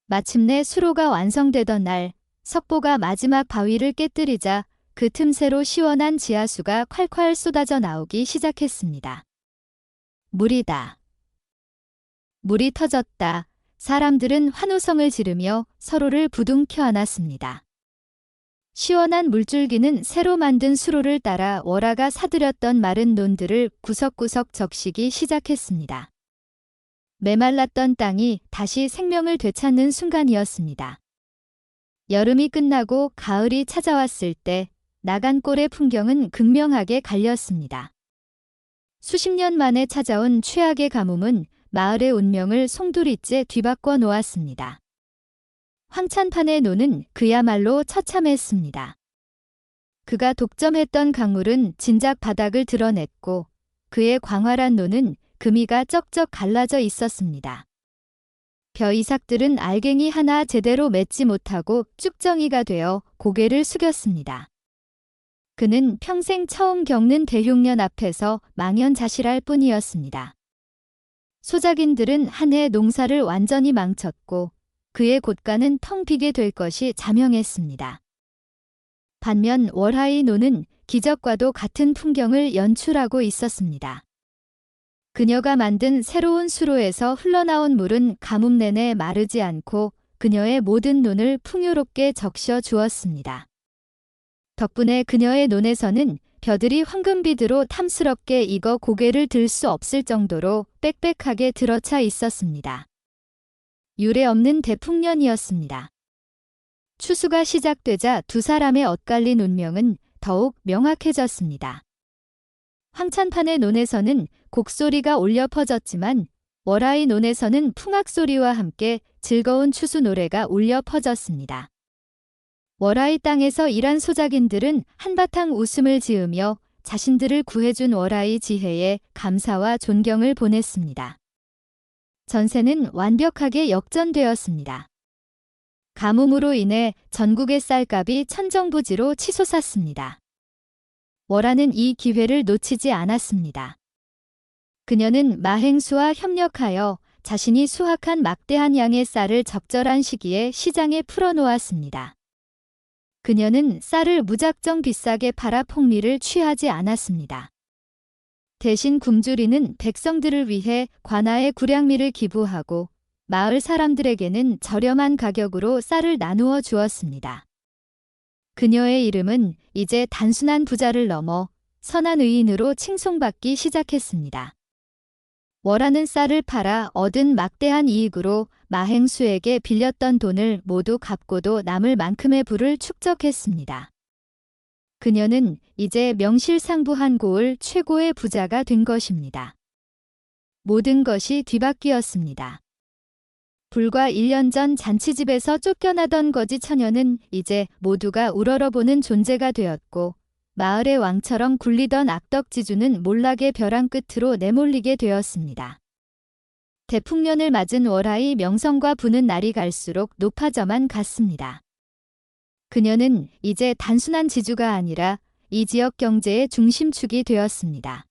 마침내 수로가 완성되던 날, 석보가 마지막 바위를 깨뜨리자 그 틈새로 시원한 지하수가 콸콸 쏟아져 나오기 시작했습니다. 물이다. 물이 터졌다. 사람들은 환호성을 지르며 서로를 부둥켜 안았습니다. 시원한 물줄기는 새로 만든 수로를 따라 월하가 사들였던 마른 논들을 구석구석 적시기 시작했습니다. 메말랐던 땅이 다시 생명을 되찾는 순간이었습니다. 여름이 끝나고 가을이 찾아왔을 때 나간골의 풍경은 극명하게 갈렸습니다. 수십 년 만에 찾아온 최악의 가뭄은 마을의 운명을 송두리째 뒤바꿔 놓았습니다. 황찬판의 논은 그야말로 처참했습니다. 그가 독점했던 강물은 진작 바닥을 드러냈고 그의 광활한 논은 금이가 쩍쩍 갈라져 있었습니다. 벼이삭들은 알갱이 하나 제대로 맺지 못하고 쭉정이가 되어 고개를 숙였습니다. 그는 평생 처음 겪는 대흉년 앞에서 망연자실할 뿐이었습니다. 소작인들은 한 해 농사를 완전히 망쳤고 그의 곳간은 텅 비게 될 것이 자명했습니다. 반면 월하의 논은 기적과도 같은 풍경을 연출하고 있었습니다. 그녀가 만든 새로운 수로에서 흘러나온 물은 가뭄 내내 마르지 않고 그녀의 모든 논을 풍요롭게 적셔 주었습니다. 덕분에 그녀의 논에서는 벼들이 황금비두로 탐스럽게 익어 고개를 들 수 없을 정도로 빽빽하게 들어차 있었습니다. 유례없는 대풍년이었습니다. 추수가 시작되자 두 사람의 엇갈린 운명은 더욱 명확해졌습니다. 황찬판의 논에서는 곡소리가 울려 퍼졌지만 월하의 논에서는 풍악소리와 함께 즐거운 추수 노래가 울려 퍼졌습니다. 월하의 땅에서 일한 소작인들은 한바탕 웃음을 지으며 자신들을 구해준 월하의 지혜에 감사와 존경을 보냈습니다. 전세는 완벽하게 역전되었습니다. 가뭄으로 인해 전국의 쌀값이 천정부지로 치솟았습니다. 월하는 이 기회를 놓치지 않았습니다. 그녀는 마행수와 협력하여 자신이 수확한 막대한 양의 쌀을 적절한 시기에 시장에 풀어놓았습니다. 그녀는 쌀을 무작정 비싸게 팔아 폭리를 취하지 않았습니다. 대신 굶주리는 백성들을 위해 관아에 구량미를 기부하고 마을 사람들에게는 저렴한 가격으로 쌀을 나누어 주었습니다. 그녀의 이름은 이제 단순한 부자를 넘어 선한 의인으로 칭송받기 시작했습니다. 월하는 쌀을 팔아 얻은 막대한 이익으로 마행수에게 빌렸던 돈을 모두 갚고도 남을 만큼의 부를 축적했습니다. 그녀는 이제 명실상부한 고을 최고의 부자가 된 것입니다. 모든 것이 뒤바뀌었습니다. 불과 1년 전 잔치집에서 쫓겨나던 거지 처녀는 이제 모두가 우러러보는 존재가 되었고 마을의 왕처럼 굴리던 악덕지주는 몰락의 벼랑 끝으로 내몰리게 되었습니다. 대풍년을 맞은 월하의 명성과 부는 날이 갈수록 높아져만 갔습니다. 그녀는 이제 단순한 지주가 아니라 이 지역 경제의 중심축이 되었습니다.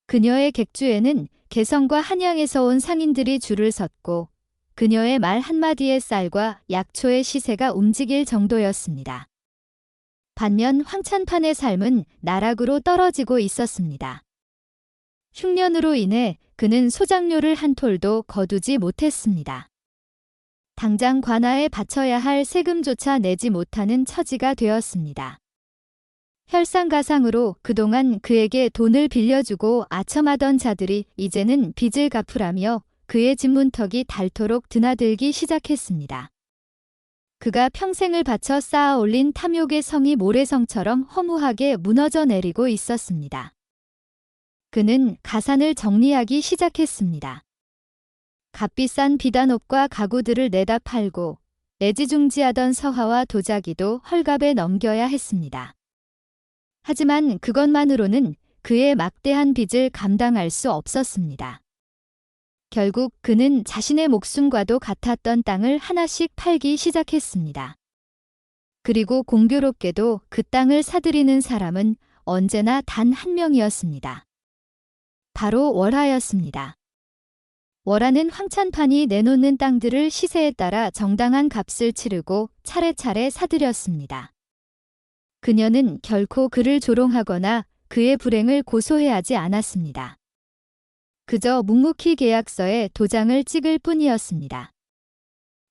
그녀의 객주에는 개성과 한양에서 온 상인들이 줄을 섰고 그녀의 말 한마디의 쌀과 약초의 시세가 움직일 정도였습니다. 반면 황찬판의 삶은 나락으로 떨어지고 있었습니다. 흉년으로 인해 그는 소작료를 한 톨도 거두지 못했습니다. 당장 관아에 바쳐야 할 세금조차 내지 못하는 처지가 되었습니다. 혈상가상으로 그동안 그에게 돈을 빌려주고 아첨하던 자들이 이제는 빚을 갚으라며 그의 집문턱이 닳도록 드나들기 시작했습니다. 그가 평생을 바쳐 쌓아 올린 탐욕의 성이 모래성처럼 허무하게 무너져 내리고 있었습니다. 그는 가산을 정리하기 시작했습니다. 값비싼 비단옷과 가구들을 내다 팔고 애지중지하던 서화와 도자기도 헐값에 넘겨야 했습니다. 하지만 그것만으로는 그의 막대한 빚을 감당할 수 없었습니다. 결국 그는 자신의 목숨과도 같았던 땅을 하나씩 팔기 시작했습니다. 그리고 공교롭게도 그 땅을 사들이는 사람은 언제나 단 한 명이었습니다. 바로 월하였습니다. 월하는 황찬판이 내놓는 땅들을 시세에 따라 정당한 값을 치르고 차례차례 사들였습니다. 그녀는 결코 그를 조롱하거나 그의 불행을 고소해하지 않았습니다. 그저 묵묵히 계약서에 도장을 찍을 뿐이었습니다.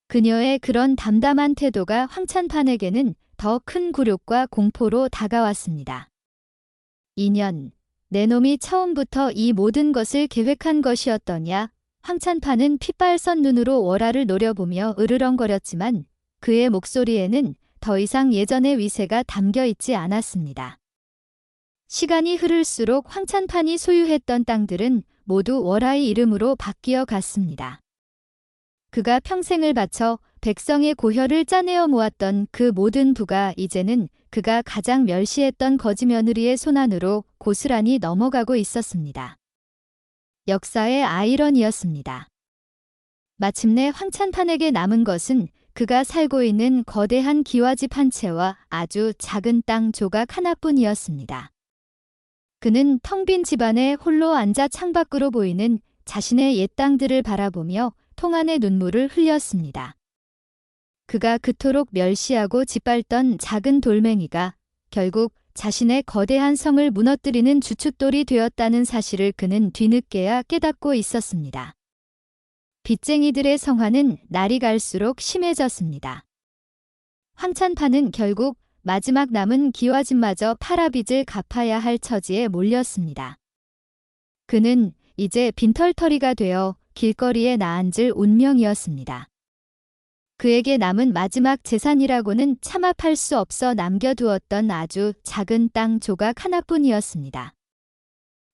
그녀의 그런 담담한 태도가 황찬판에게는 더 큰 굴욕과 공포로 다가왔습니다. 2년, 내 놈이 처음부터 이 모든 것을 계획한 것이었더냐? 황찬판은 핏발선 눈으로 월하를 노려보며 으르렁거렸지만 그의 목소리에는 더 이상 예전의 위세가 담겨 있지 않았습니다. 시간이 흐를수록 황찬판이 소유했던 땅들은 모두 월하의 이름으로 바뀌어 갔습니다. 그가 평생을 바쳐 백성의 고혈을 짜내어 모았던 그 모든 부가 이제는 그가 가장 멸시했던 거지 며느리의 손안으로 고스란히 넘어가고 있었습니다. 역사의 아이러니였습니다. 마침내 황찬판에게 남은 것은 그가 살고 있는 거대한 기와집 한 채와 아주 작은 땅 조각 하나뿐이었습니다. 그는 텅 빈 집안에 홀로 앉아 창밖으로 보이는 자신의 옛 땅들을 바라보며 통한의 눈물을 흘렸습니다. 그가 그토록 멸시하고 짓밟던 작은 돌멩이가 결국 자신의 거대한 성을 무너뜨리는 주춧돌이 되었다는 사실을 그는 뒤늦게야 깨닫고 있었습니다. 빚쟁이들의 성화는 날이 갈수록 심해졌습니다. 황찬판은 결국 마지막 남은 기와집마저 팔아 빚을 갚아야 할 처지에 몰렸습니다. 그는 이제 빈털터리가 되어 길거리에 나앉을 운명이었습니다. 그에게 남은 마지막 재산이라고는 차마 팔 수 없어 남겨두었던 아주 작은 땅 조각 하나뿐이었습니다.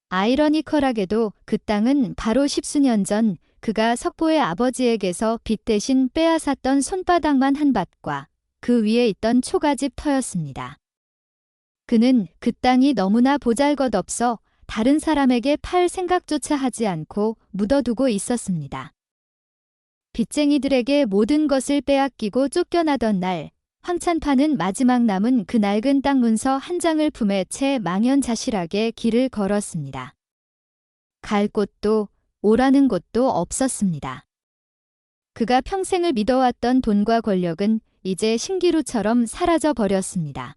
아이러니컬하게도 그 땅은 바로 10수년 전 그가 석보의 아버지에게서 빚 대신 빼앗았던 손바닥만 한 밭과 그 위에 있던 초가집 터였습니다. 그는 그 땅이 너무나 보잘것없어 다른 사람에게 팔 생각조차 하지 않고 묻어두고 있었습니다. 빚쟁이들에게 모든 것을 빼앗기고 쫓겨나던 날, 황찬판은 마지막 남은 그 낡은 땅 문서 한 장을 품에 채 망연자실하게 길을 걸었습니다. 갈 곳도 오라는 곳도 없었습니다. 그가 평생을 믿어왔던 돈과 권력은 이제 신기루처럼 사라져 버렸습니다.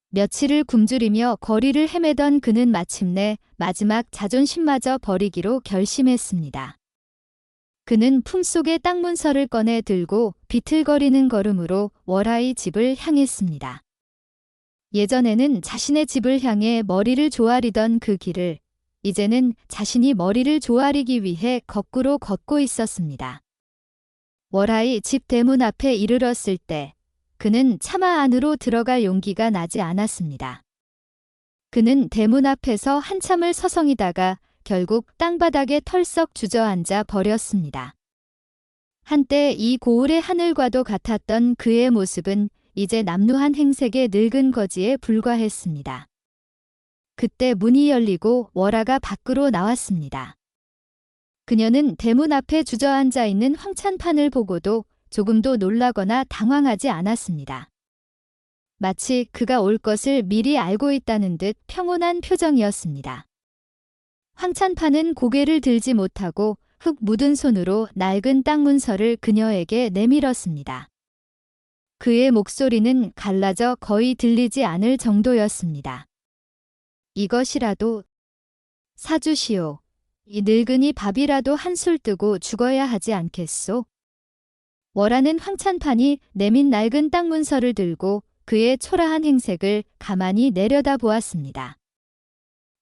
며칠을 굶주리며 거리를 헤매던 그는 마침내 마지막 자존심마저 버리기로 결심했습니다. 그는 품속에 땅 문서를 꺼내 들고 비틀거리는 걸음으로 월하의 집을 향했습니다. 예전에는 자신의 집을 향해 머리를 조아리던 그 길을 이제는 자신이 머리를 조아리기 위해 거꾸로 걷고 있었습니다. 월하의 집 대문 앞에 이르렀을 때 그는 차마 안으로 들어갈 용기가 나지 않았습니다. 그는 대문 앞에서 한참을 서성이다가 결국 땅바닥에 털썩 주저앉아 버렸습니다. 한때 이 고을의 하늘과도 같았던 그의 모습은 이제 남루한 행색의 늙은 거지에 불과했습니다. 그때 문이 열리고 월화가 밖으로 나왔습니다. 그녀는 대문 앞에 주저앉아 있는 황찬판을 보고도 조금도 놀라거나 당황하지 않았습니다. 마치 그가 올 것을 미리 알고 있다는 듯 평온한 표정이었습니다. 황찬판은 고개를 들지 못하고 흙 묻은 손으로 낡은 땅 문서를 그녀에게 내밀었습니다. 그의 목소리는 갈라져 거의 들리지 않을 정도였습니다. 이것이라도 사주시오. 이 늙은이 밥이라도 한술 뜨고 죽어야 하지 않겠소? 월화는 황찬판이 내민 낡은 땅 문서를 들고 그의 초라한 행색을 가만히 내려다보았습니다.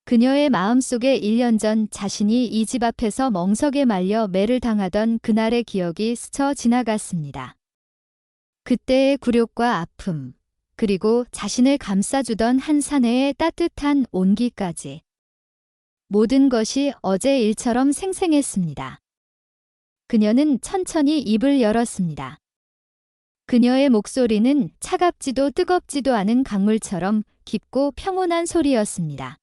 그녀의 마음속에 1년 전 자신이 이 집 앞에서 멍석에 말려 매를 당하던 그날의 기억이 스쳐 지나갔습니다. 그때의 굴욕과 아픔, 그리고 자신을 감싸주던 한 사내의 따뜻한 온기까지. 모든 것이 어제 일처럼 생생했습니다. 그녀는 천천히 입을 열었습니다. 그녀의 목소리는 차갑지도 뜨겁지도 않은 강물처럼 깊고 평온한 소리였습니다.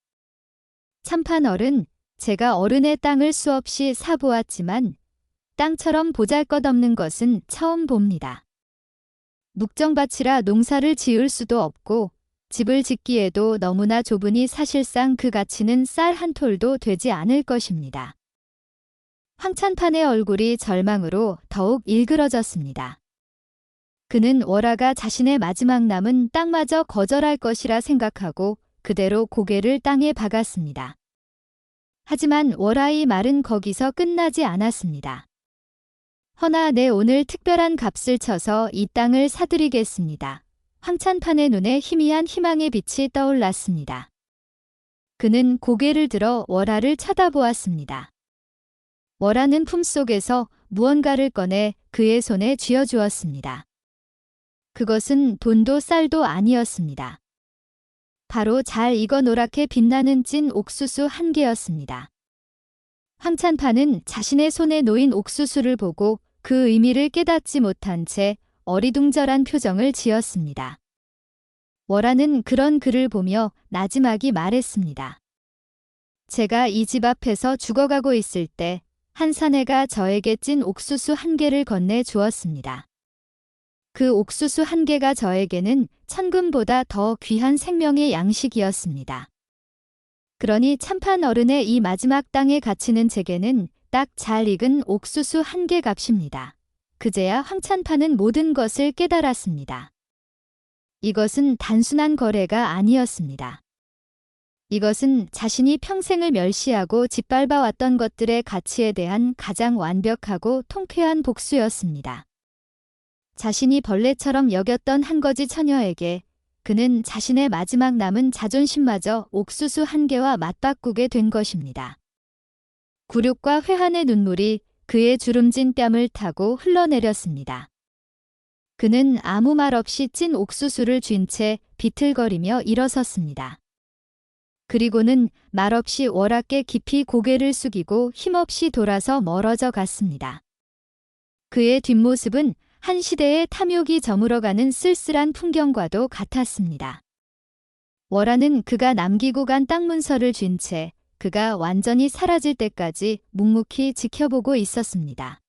참판 어른, 제가 어른의 땅을 수없이 사보았지만 땅처럼 보잘것없는 것은 처음 봅니다. 묵정밭이라 농사를 지을 수도 없고 집을 짓기에도 너무나 좁으니 사실상 그 가치는 쌀 한 톨도 되지 않을 것입니다. 황찬판의 얼굴이 절망으로 더욱 일그러졌습니다. 그는 월화가 자신의 마지막 남은 땅마저 거절할 것이라 생각하고 그대로 고개를 땅에 박았습니다. 하지만 월화의 말은 거기서 끝나지 않았습니다. 허나 내 오늘 특별한 값을 쳐서 이 땅을 사드리겠습니다. 황찬판의 눈에 희미한 희망의 빛이 떠올랐습니다. 그는 고개를 들어 월화를 쳐다보았습니다. 월화는 품속에서 무언가를 꺼내 그의 손에 쥐어주었습니다. 그것은 돈도 쌀도 아니었습니다. 바로 잘 익어 노랗게 빛나는 찐 옥수수 한 개였습니다. 황찬판은 자신의 손에 놓인 옥수수를 보고 그 의미를 깨닫지 못한 채 어리둥절한 표정을 지었습니다. 월화는 그런 그를 보며 나지막이 말했습니다. 제가 이 집 앞에서 죽어가고 있을 때 한 사내가 저에게 찐 옥수수 한 개를 건네 주었습니다. 그 옥수수 한 개가 저에게는 천금보다 더 귀한 생명의 양식이었습니다. 그러니 참판 어른의 이 마지막 땅에 갇히는 제게는 딱 잘 익은 옥수수 한 개 값입니다. 그제야 황찬판은 모든 것을 깨달았습니다. 이것은 단순한 거래가 아니었습니다. 이것은 자신이 평생을 멸시하고 짓밟아왔던 것들의 가치에 대한 가장 완벽하고 통쾌한 복수였습니다. 자신이 벌레처럼 여겼던 한 거지 처녀에게 그는 자신의 마지막 남은 자존심마저 옥수수 한 개와 맞바꾸게 된 것입니다. 굴욕과 회한의 눈물이 그의 주름진 뺨을 타고 흘러내렸습니다. 그는 아무 말 없이 찐 옥수수를 쥔 채 비틀거리며 일어섰습니다. 그리고는 말없이 월화께 깊이 고개를 숙이고 힘없이 돌아서 멀어져 갔습니다. 그의 뒷모습은 한 시대의 탐욕이 저물어가는 쓸쓸한 풍경과도 같았습니다. 월화는 그가 남기고 간 땅 문서를 쥔 채 그가 완전히 사라질 때까지 묵묵히 지켜보고 있었습니다.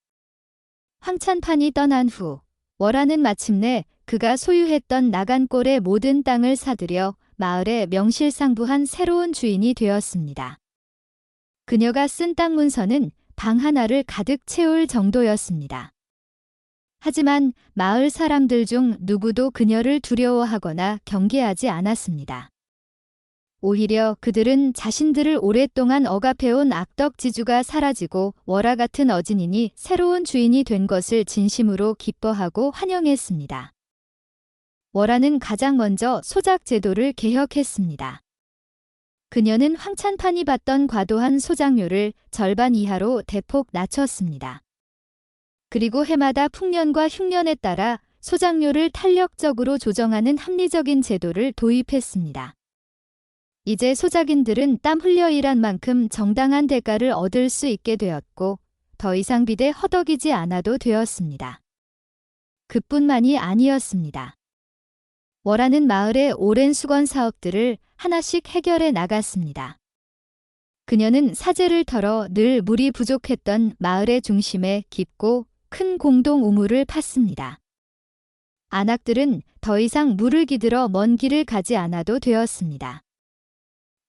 황찬판이 떠난 후 월화는 마침내 그가 소유했던 나간골의 모든 땅을 사들여 마을에 명실상부한 새로운 주인이 되었습니다. 그녀가 쓴 땅 문서는 방 하나를 가득 채울 정도였습니다. 하지만 마을 사람들 중 누구도 그녀를 두려워하거나 경계하지 않았습니다. 오히려 그들은 자신들을 오랫동안 억압해온 악덕지주가 사라지고 월화 같은 어진인이 새로운 주인이 된 것을 진심으로 기뻐하고 환영했습니다. 월화는 가장 먼저 소작 제도를 개혁했습니다. 그녀는 황찬판이 받던 과도한 소작료를 절반 이하로 대폭 낮췄습니다. 그리고 해마다 풍년과 흉년에 따라 소작료를 탄력적으로 조정하는 합리적인 제도를 도입했습니다. 이제 소작인들은 땀 흘려 일한 만큼 정당한 대가를 얻을 수 있게 되었고 더 이상 빚에 허덕이지 않아도 되었습니다. 그뿐만이 아니었습니다. 월화는 마을의 오랜 수건 사업들을 하나씩 해결해 나갔습니다. 그녀는 사제를 털어 늘 물이 부족했던 마을의 중심에 깊고 큰 공동 우물을 팠습니다. 안악들은 더 이상 물을 기들어 먼 길을 가지 않아도 되었습니다.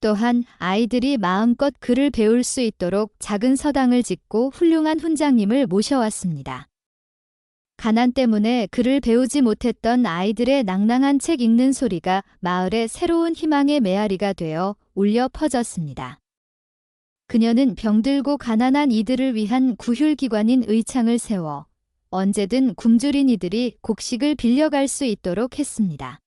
또한 아이들이 마음껏 글을 배울 수 있도록 작은 서당을 짓고 훌륭한 훈장님을 모셔왔습니다. 가난 때문에 글을 배우지 못했던 아이들의 낭낭한 책 읽는 소리가 마을의 새로운 희망의 메아리가 되어 울려 퍼졌습니다. 그녀는 병들고 가난한 이들을 위한 구휼기관인 의창을 세워 언제든 굶주린 이들이 곡식을 빌려갈 수 있도록 했습니다.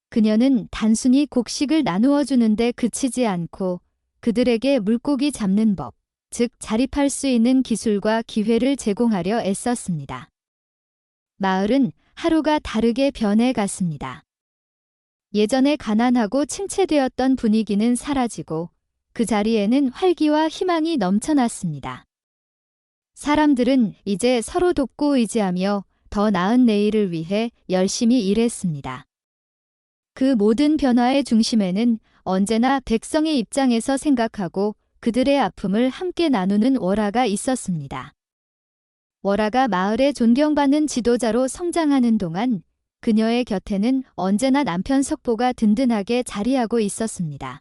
그녀는 단순히 곡식을 나누어 주는데 그치지 않고 그들에게 물고기 잡는 법, 즉 자립할 수 있는 기술과 기회를 제공하려 애썼습니다. 마을은 하루가 다르게 변해갔습니다. 예전에 가난하고 침체되었던 분위기는 사라지고 그 자리에는 활기와 희망이 넘쳐났습니다. 사람들은 이제 서로 돕고 의지하며 더 나은 내일을 위해 열심히 일했습니다. 그 모든 변화의 중심에는 언제나 백성의 입장에서 생각하고 그들의 아픔을 함께 나누는 월화가 있었습니다. 월화가 마을에 존경받는 지도자로 성장하는 동안 그녀의 곁에는 언제나 남편 석보가 든든하게 자리하고 있었습니다.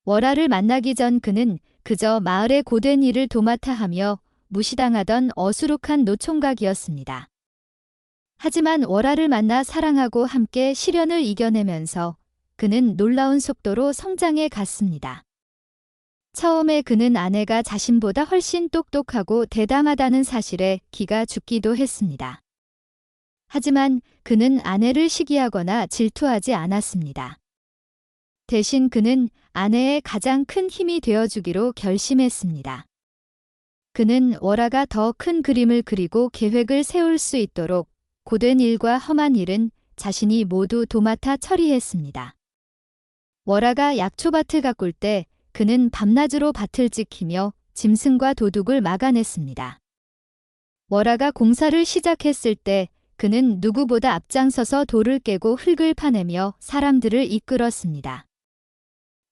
월화를 만나기 전 그는 그저 마을의 고된 일을 도맡아 하며 무시당하던 어수룩한 노총각이었습니다. 하지만 월화를 만나 사랑하고 함께 시련을 이겨내면서 그는 놀라운 속도로 성장해 갔습니다. 처음에 그는 아내가 자신보다 훨씬 똑똑하고 대담하다는 사실에 기가 죽기도 했습니다. 하지만 그는 아내를 시기하거나 질투하지 않았습니다. 대신 그는 아내의 가장 큰 힘이 되어주기로 결심했습니다. 그는 월화가 더 큰 그림을 그리고 계획을 세울 수 있도록 고된 일과 험한 일은 자신이 모두 도맡아 처리했습니다. 월화가 약초밭을 가꿀 때 그는 밤낮으로 밭을 지키며 짐승과 도둑을 막아냈습니다. 월화가 공사를 시작했을 때 그는 누구보다 앞장서서 돌을 깨고 흙을 파내며 사람들을 이끌었습니다.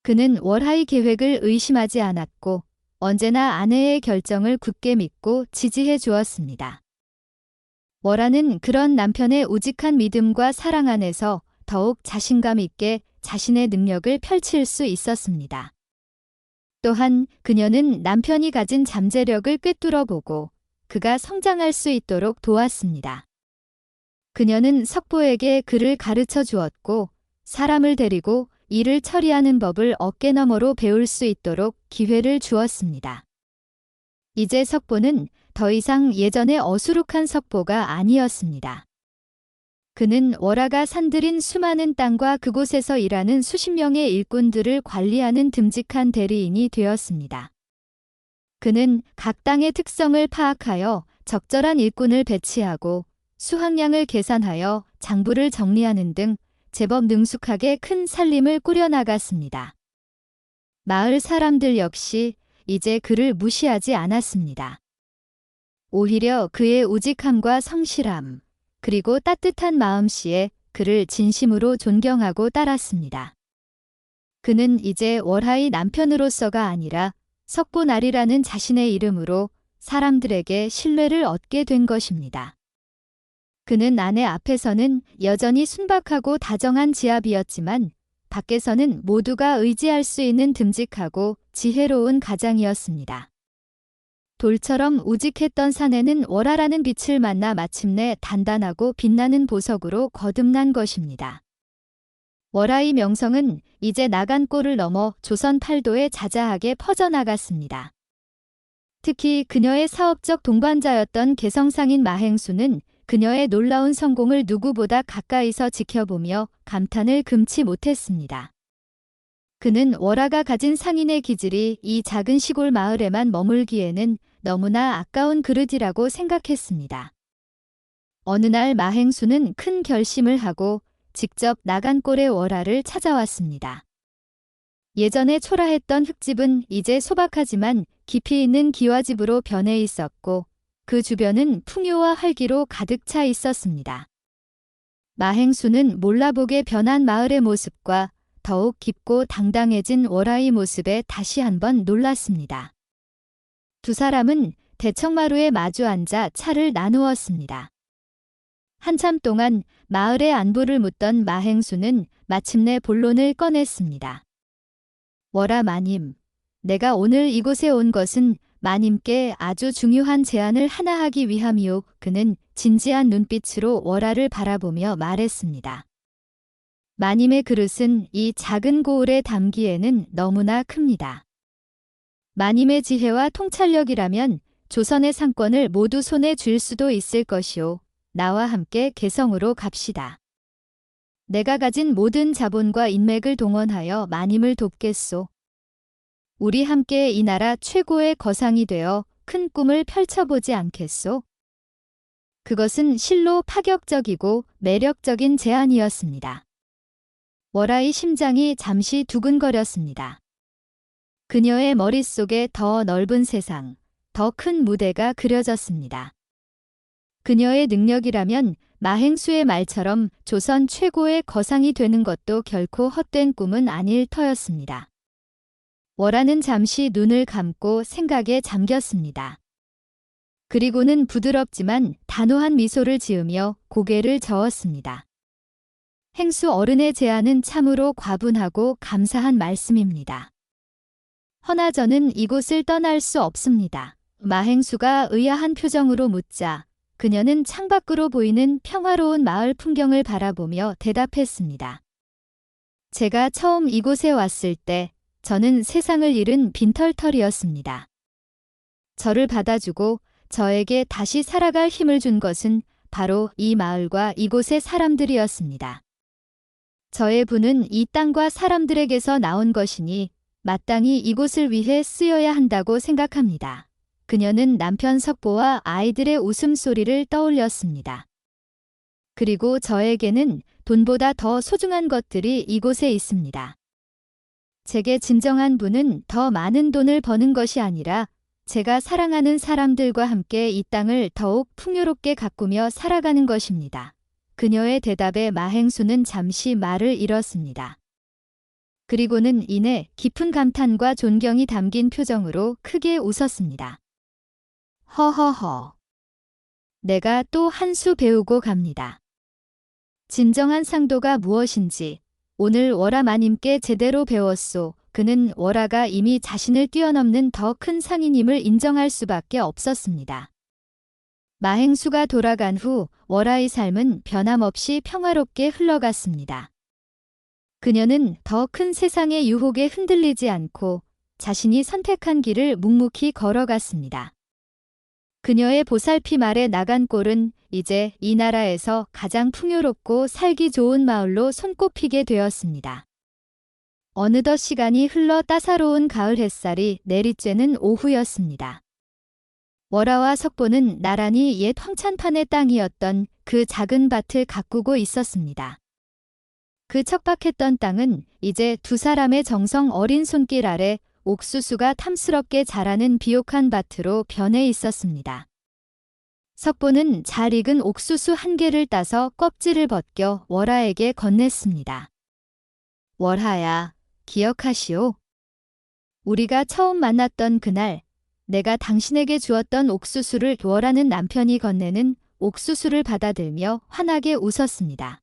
그는 월화의 계획을 의심하지 않았고 언제나 아내의 결정을 굳게 믿고 지지해 주었습니다. 월화는 그런 남편의 우직한 믿음과 사랑 안에서 더욱 자신감 있게 자신의 능력을 펼칠 수 있었습니다. 또한 그녀는 남편이 가진 잠재력을 꿰뚫어 보고 그가 성장할 수 있도록 도왔습니다. 그녀는 석보에게 글을 가르쳐 주었고 사람을 데리고 일을 처리하는 법을 어깨너머로 배울 수 있도록 기회를 주었습니다. 이제 석보는 더 이상 예전의 어수룩한 석보가 아니었습니다. 그는 월화가 산들인 수많은 땅과 그곳에서 일하는 수십 명의 일꾼들을 관리하는 듬직한 대리인이 되었습니다. 그는 각 땅의 특성을 파악하여 적절한 일꾼을 배치하고 수확량을 계산하여 장부를 정리하는 등 제법 능숙하게 큰 살림을 꾸려나갔습니다. 마을 사람들 역시 이제 그를 무시하지 않았습니다. 오히려 그의 우직함과 성실함, 그리고 따뜻한 마음씨에 그를 진심으로 존경하고 따랐습니다. 그는 이제 월화의 남편으로서가 아니라 석보날이라는 자신의 이름으로 사람들에게 신뢰를 얻게 된 것입니다. 그는 아내 앞에서는 여전히 순박하고 다정한 지압이었지만 밖에서는 모두가 의지할 수 있는 듬직하고 지혜로운 가장이었습니다. 돌처럼 우직했던 사내는 월화라는 빛을 만나 마침내 단단하고 빛나는 보석으로 거듭난 것입니다. 월화의 명성은 이제 나간골을 넘어 조선 팔도에 자자하게 퍼져나갔습니다. 특히 그녀의 사업적 동반자였던 개성상인 마행수는 그녀의 놀라운 성공을 누구보다 가까이서 지켜보며 감탄을 금치 못했습니다. 그는 월화가 가진 상인의 기질이 이 작은 시골 마을에만 머물기에는 너무나 아까운 그릇이라고 생각했습니다. 어느 날 마행수는 큰 결심을 하고 직접 나간골의 월화를 찾아왔습니다. 예전에 초라했던 흙집은 이제 소박하지만 깊이 있는 기와집으로 변해 있었고 그 주변은 풍요와 활기로 가득 차 있었습니다. 마행수는 몰라보게 변한 마을의 모습과 더욱 깊고 당당해진 월하의 모습에 다시 한번 놀랐습니다. 두 사람은 대청마루에 마주 앉아 차를 나누었습니다. 한참 동안 마을의 안부를 묻던 마행수는 마침내 본론을 꺼냈습니다. 월하 마님, 내가 오늘 이곳에 온 것은 마님께 아주 중요한 제안을 하나 하기 위함이오. 그는 진지한 눈빛으로 월하를 바라보며 말했습니다. 마님의 그릇은 이 작은 고을에 담기에는 너무나 큽니다. 마님의 지혜와 통찰력이라면 조선의 상권을 모두 손에 쥘 수도 있을 것이오. 나와 함께 개성으로 갑시다. 내가 가진 모든 자본과 인맥을 동원하여 마님을 돕겠소. 우리 함께 이 나라 최고의 거상이 되어 큰 꿈을 펼쳐보지 않겠소? 그것은 실로 파격적이고 매력적인 제안이었습니다. 월하의 심장이 잠시 두근거렸습니다. 그녀의 머릿속에 더 넓은 세상, 더 큰 무대가 그려졌습니다. 그녀의 능력이라면 마행수의 말처럼 조선 최고의 거상이 되는 것도 결코 헛된 꿈은 아닐 터였습니다. 월하는 잠시 눈을 감고 생각에 잠겼습니다. 그리고는 부드럽지만 단호한 미소를 지으며 고개를 저었습니다. 행수 어른의 제안은 참으로 과분하고 감사한 말씀입니다. 허나 저는 이곳을 떠날 수 없습니다. 마행수가 의아한 표정으로 묻자 그녀는 창밖으로 보이는 평화로운 마을 풍경을 바라보며 대답했습니다. 제가 처음 이곳에 왔을 때 저는 세상을 잃은 빈털털이었습니다. 저를 받아주고 저에게 다시 살아갈 힘을 준 것은 바로 이 마을과 이곳의 사람들이었습니다. 저의 부는 이 땅과 사람들에게서 나온 것이니 마땅히 이곳을 위해 쓰여야 한다고 생각합니다. 그녀는 남편 석보와 아이들의 웃음소리를 떠올렸습니다. 그리고 저에게는 돈보다 더 소중한 것들이 이곳에 있습니다. 제게 진정한 부는 더 많은 돈을 버는 것이 아니라 제가 사랑하는 사람들과 함께 이 땅을 더욱 풍요롭게 가꾸며 살아가는 것입니다. 그녀의 대답에 마행수는 잠시 말을 잃었습니다. 그리고는 이내 깊은 감탄과 존경이 담긴 표정으로 크게 웃었습니다. 허허허. 내가 또 한 수 배우고 갑니다. 진정한 상도가 무엇인지 오늘 월하 마님께 제대로 배웠소. 그는 월하가 이미 자신을 뛰어넘는 더 큰 상인임을 인정할 수밖에 없었습니다. 마행수가 돌아간 후 월하의 삶은 변함없이 평화롭게 흘러갔습니다. 그녀는 더 큰 세상의 유혹에 흔들리지 않고 자신이 선택한 길을 묵묵히 걸어갔습니다. 그녀의 보살핌 아래 나간 꼴은 이제 이 나라에서 가장 풍요롭고 살기 좋은 마을로 손꼽히게 되었습니다. 어느덧 시간이 흘러 따사로운 가을 햇살이 내리쬐는 오후였습니다. 월하와 석보는 나란히 옛 황천판의 땅이었던 그 작은 밭을 가꾸고 있었습니다. 그 척박했던 땅은 이제 두 사람의 정성 어린 손길 아래 옥수수가 탐스럽게 자라는 비옥한 밭으로 변해 있었습니다. 석보는 잘 익은 옥수수 한 개를 따서 껍질을 벗겨 월하에게 건넸습니다. 월하야, 기억하시오. 우리가 처음 만났던 그날 내가 당신에게 주었던 옥수수를 월하는 남편이 건네는 옥수수를 받아들며 환하게 웃었습니다.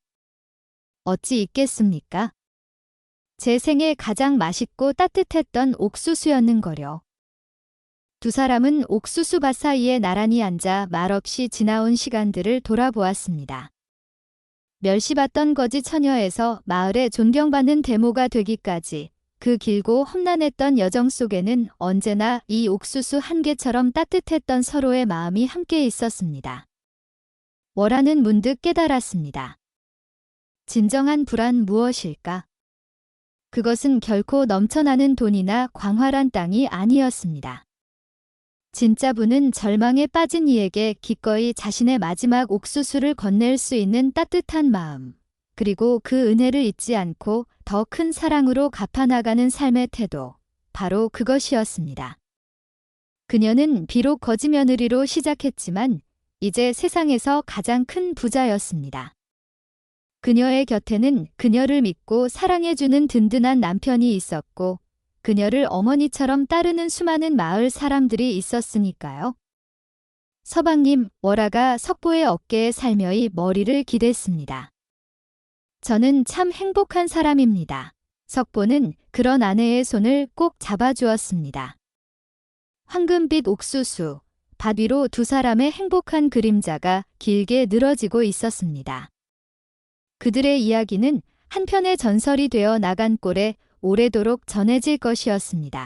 어찌 잊겠습니까? 제 생에 가장 맛있고 따뜻했던 옥수수였는거려. 두 사람은 옥수수밭 사이에 나란히 앉아 말없이 지나온 시간들을 돌아보았습니다. 멸시받던 거지 처녀에서 마을에 존경받는 대모가 되기까지 그 길고 험난했던 여정 속에는 언제나 이 옥수수 한 개처럼 따뜻했던 서로의 마음이 함께 있었습니다. 월하는 문득 깨달았습니다. 진정한 부란 무엇일까? 그것은 결코 넘쳐나는 돈이나 광활한 땅이 아니었습니다. 진짜 부는 절망에 빠진 이에게 기꺼이 자신의 마지막 옥수수를 건넬 수 있는 따뜻한 마음, 그리고 그 은혜를 잊지 않고 더 큰 사랑으로 갚아나가는 삶의 태도, 바로 그것이었습니다. 그녀는 비록 거지 며느리로 시작했지만 이제 세상에서 가장 큰 부자였습니다. 그녀의 곁에는 그녀를 믿고 사랑해주는 든든한 남편이 있었고, 그녀를 어머니처럼 따르는 수많은 마을 사람들이 있었으니까요. 서방님, 월아가 석보의 어깨에 살며이 머리를 기댔습니다. 저는 참 행복한 사람입니다. 석보는 그런 아내의 손을 꼭 잡아주었습니다. 황금빛 옥수수, 밭 위로 두 사람의 행복한 그림자가 길게 늘어지고 있었습니다. 그들의 이야기는 한편의 전설이 되어 나간 꼴에 오래도록 전해질 것이었습니다.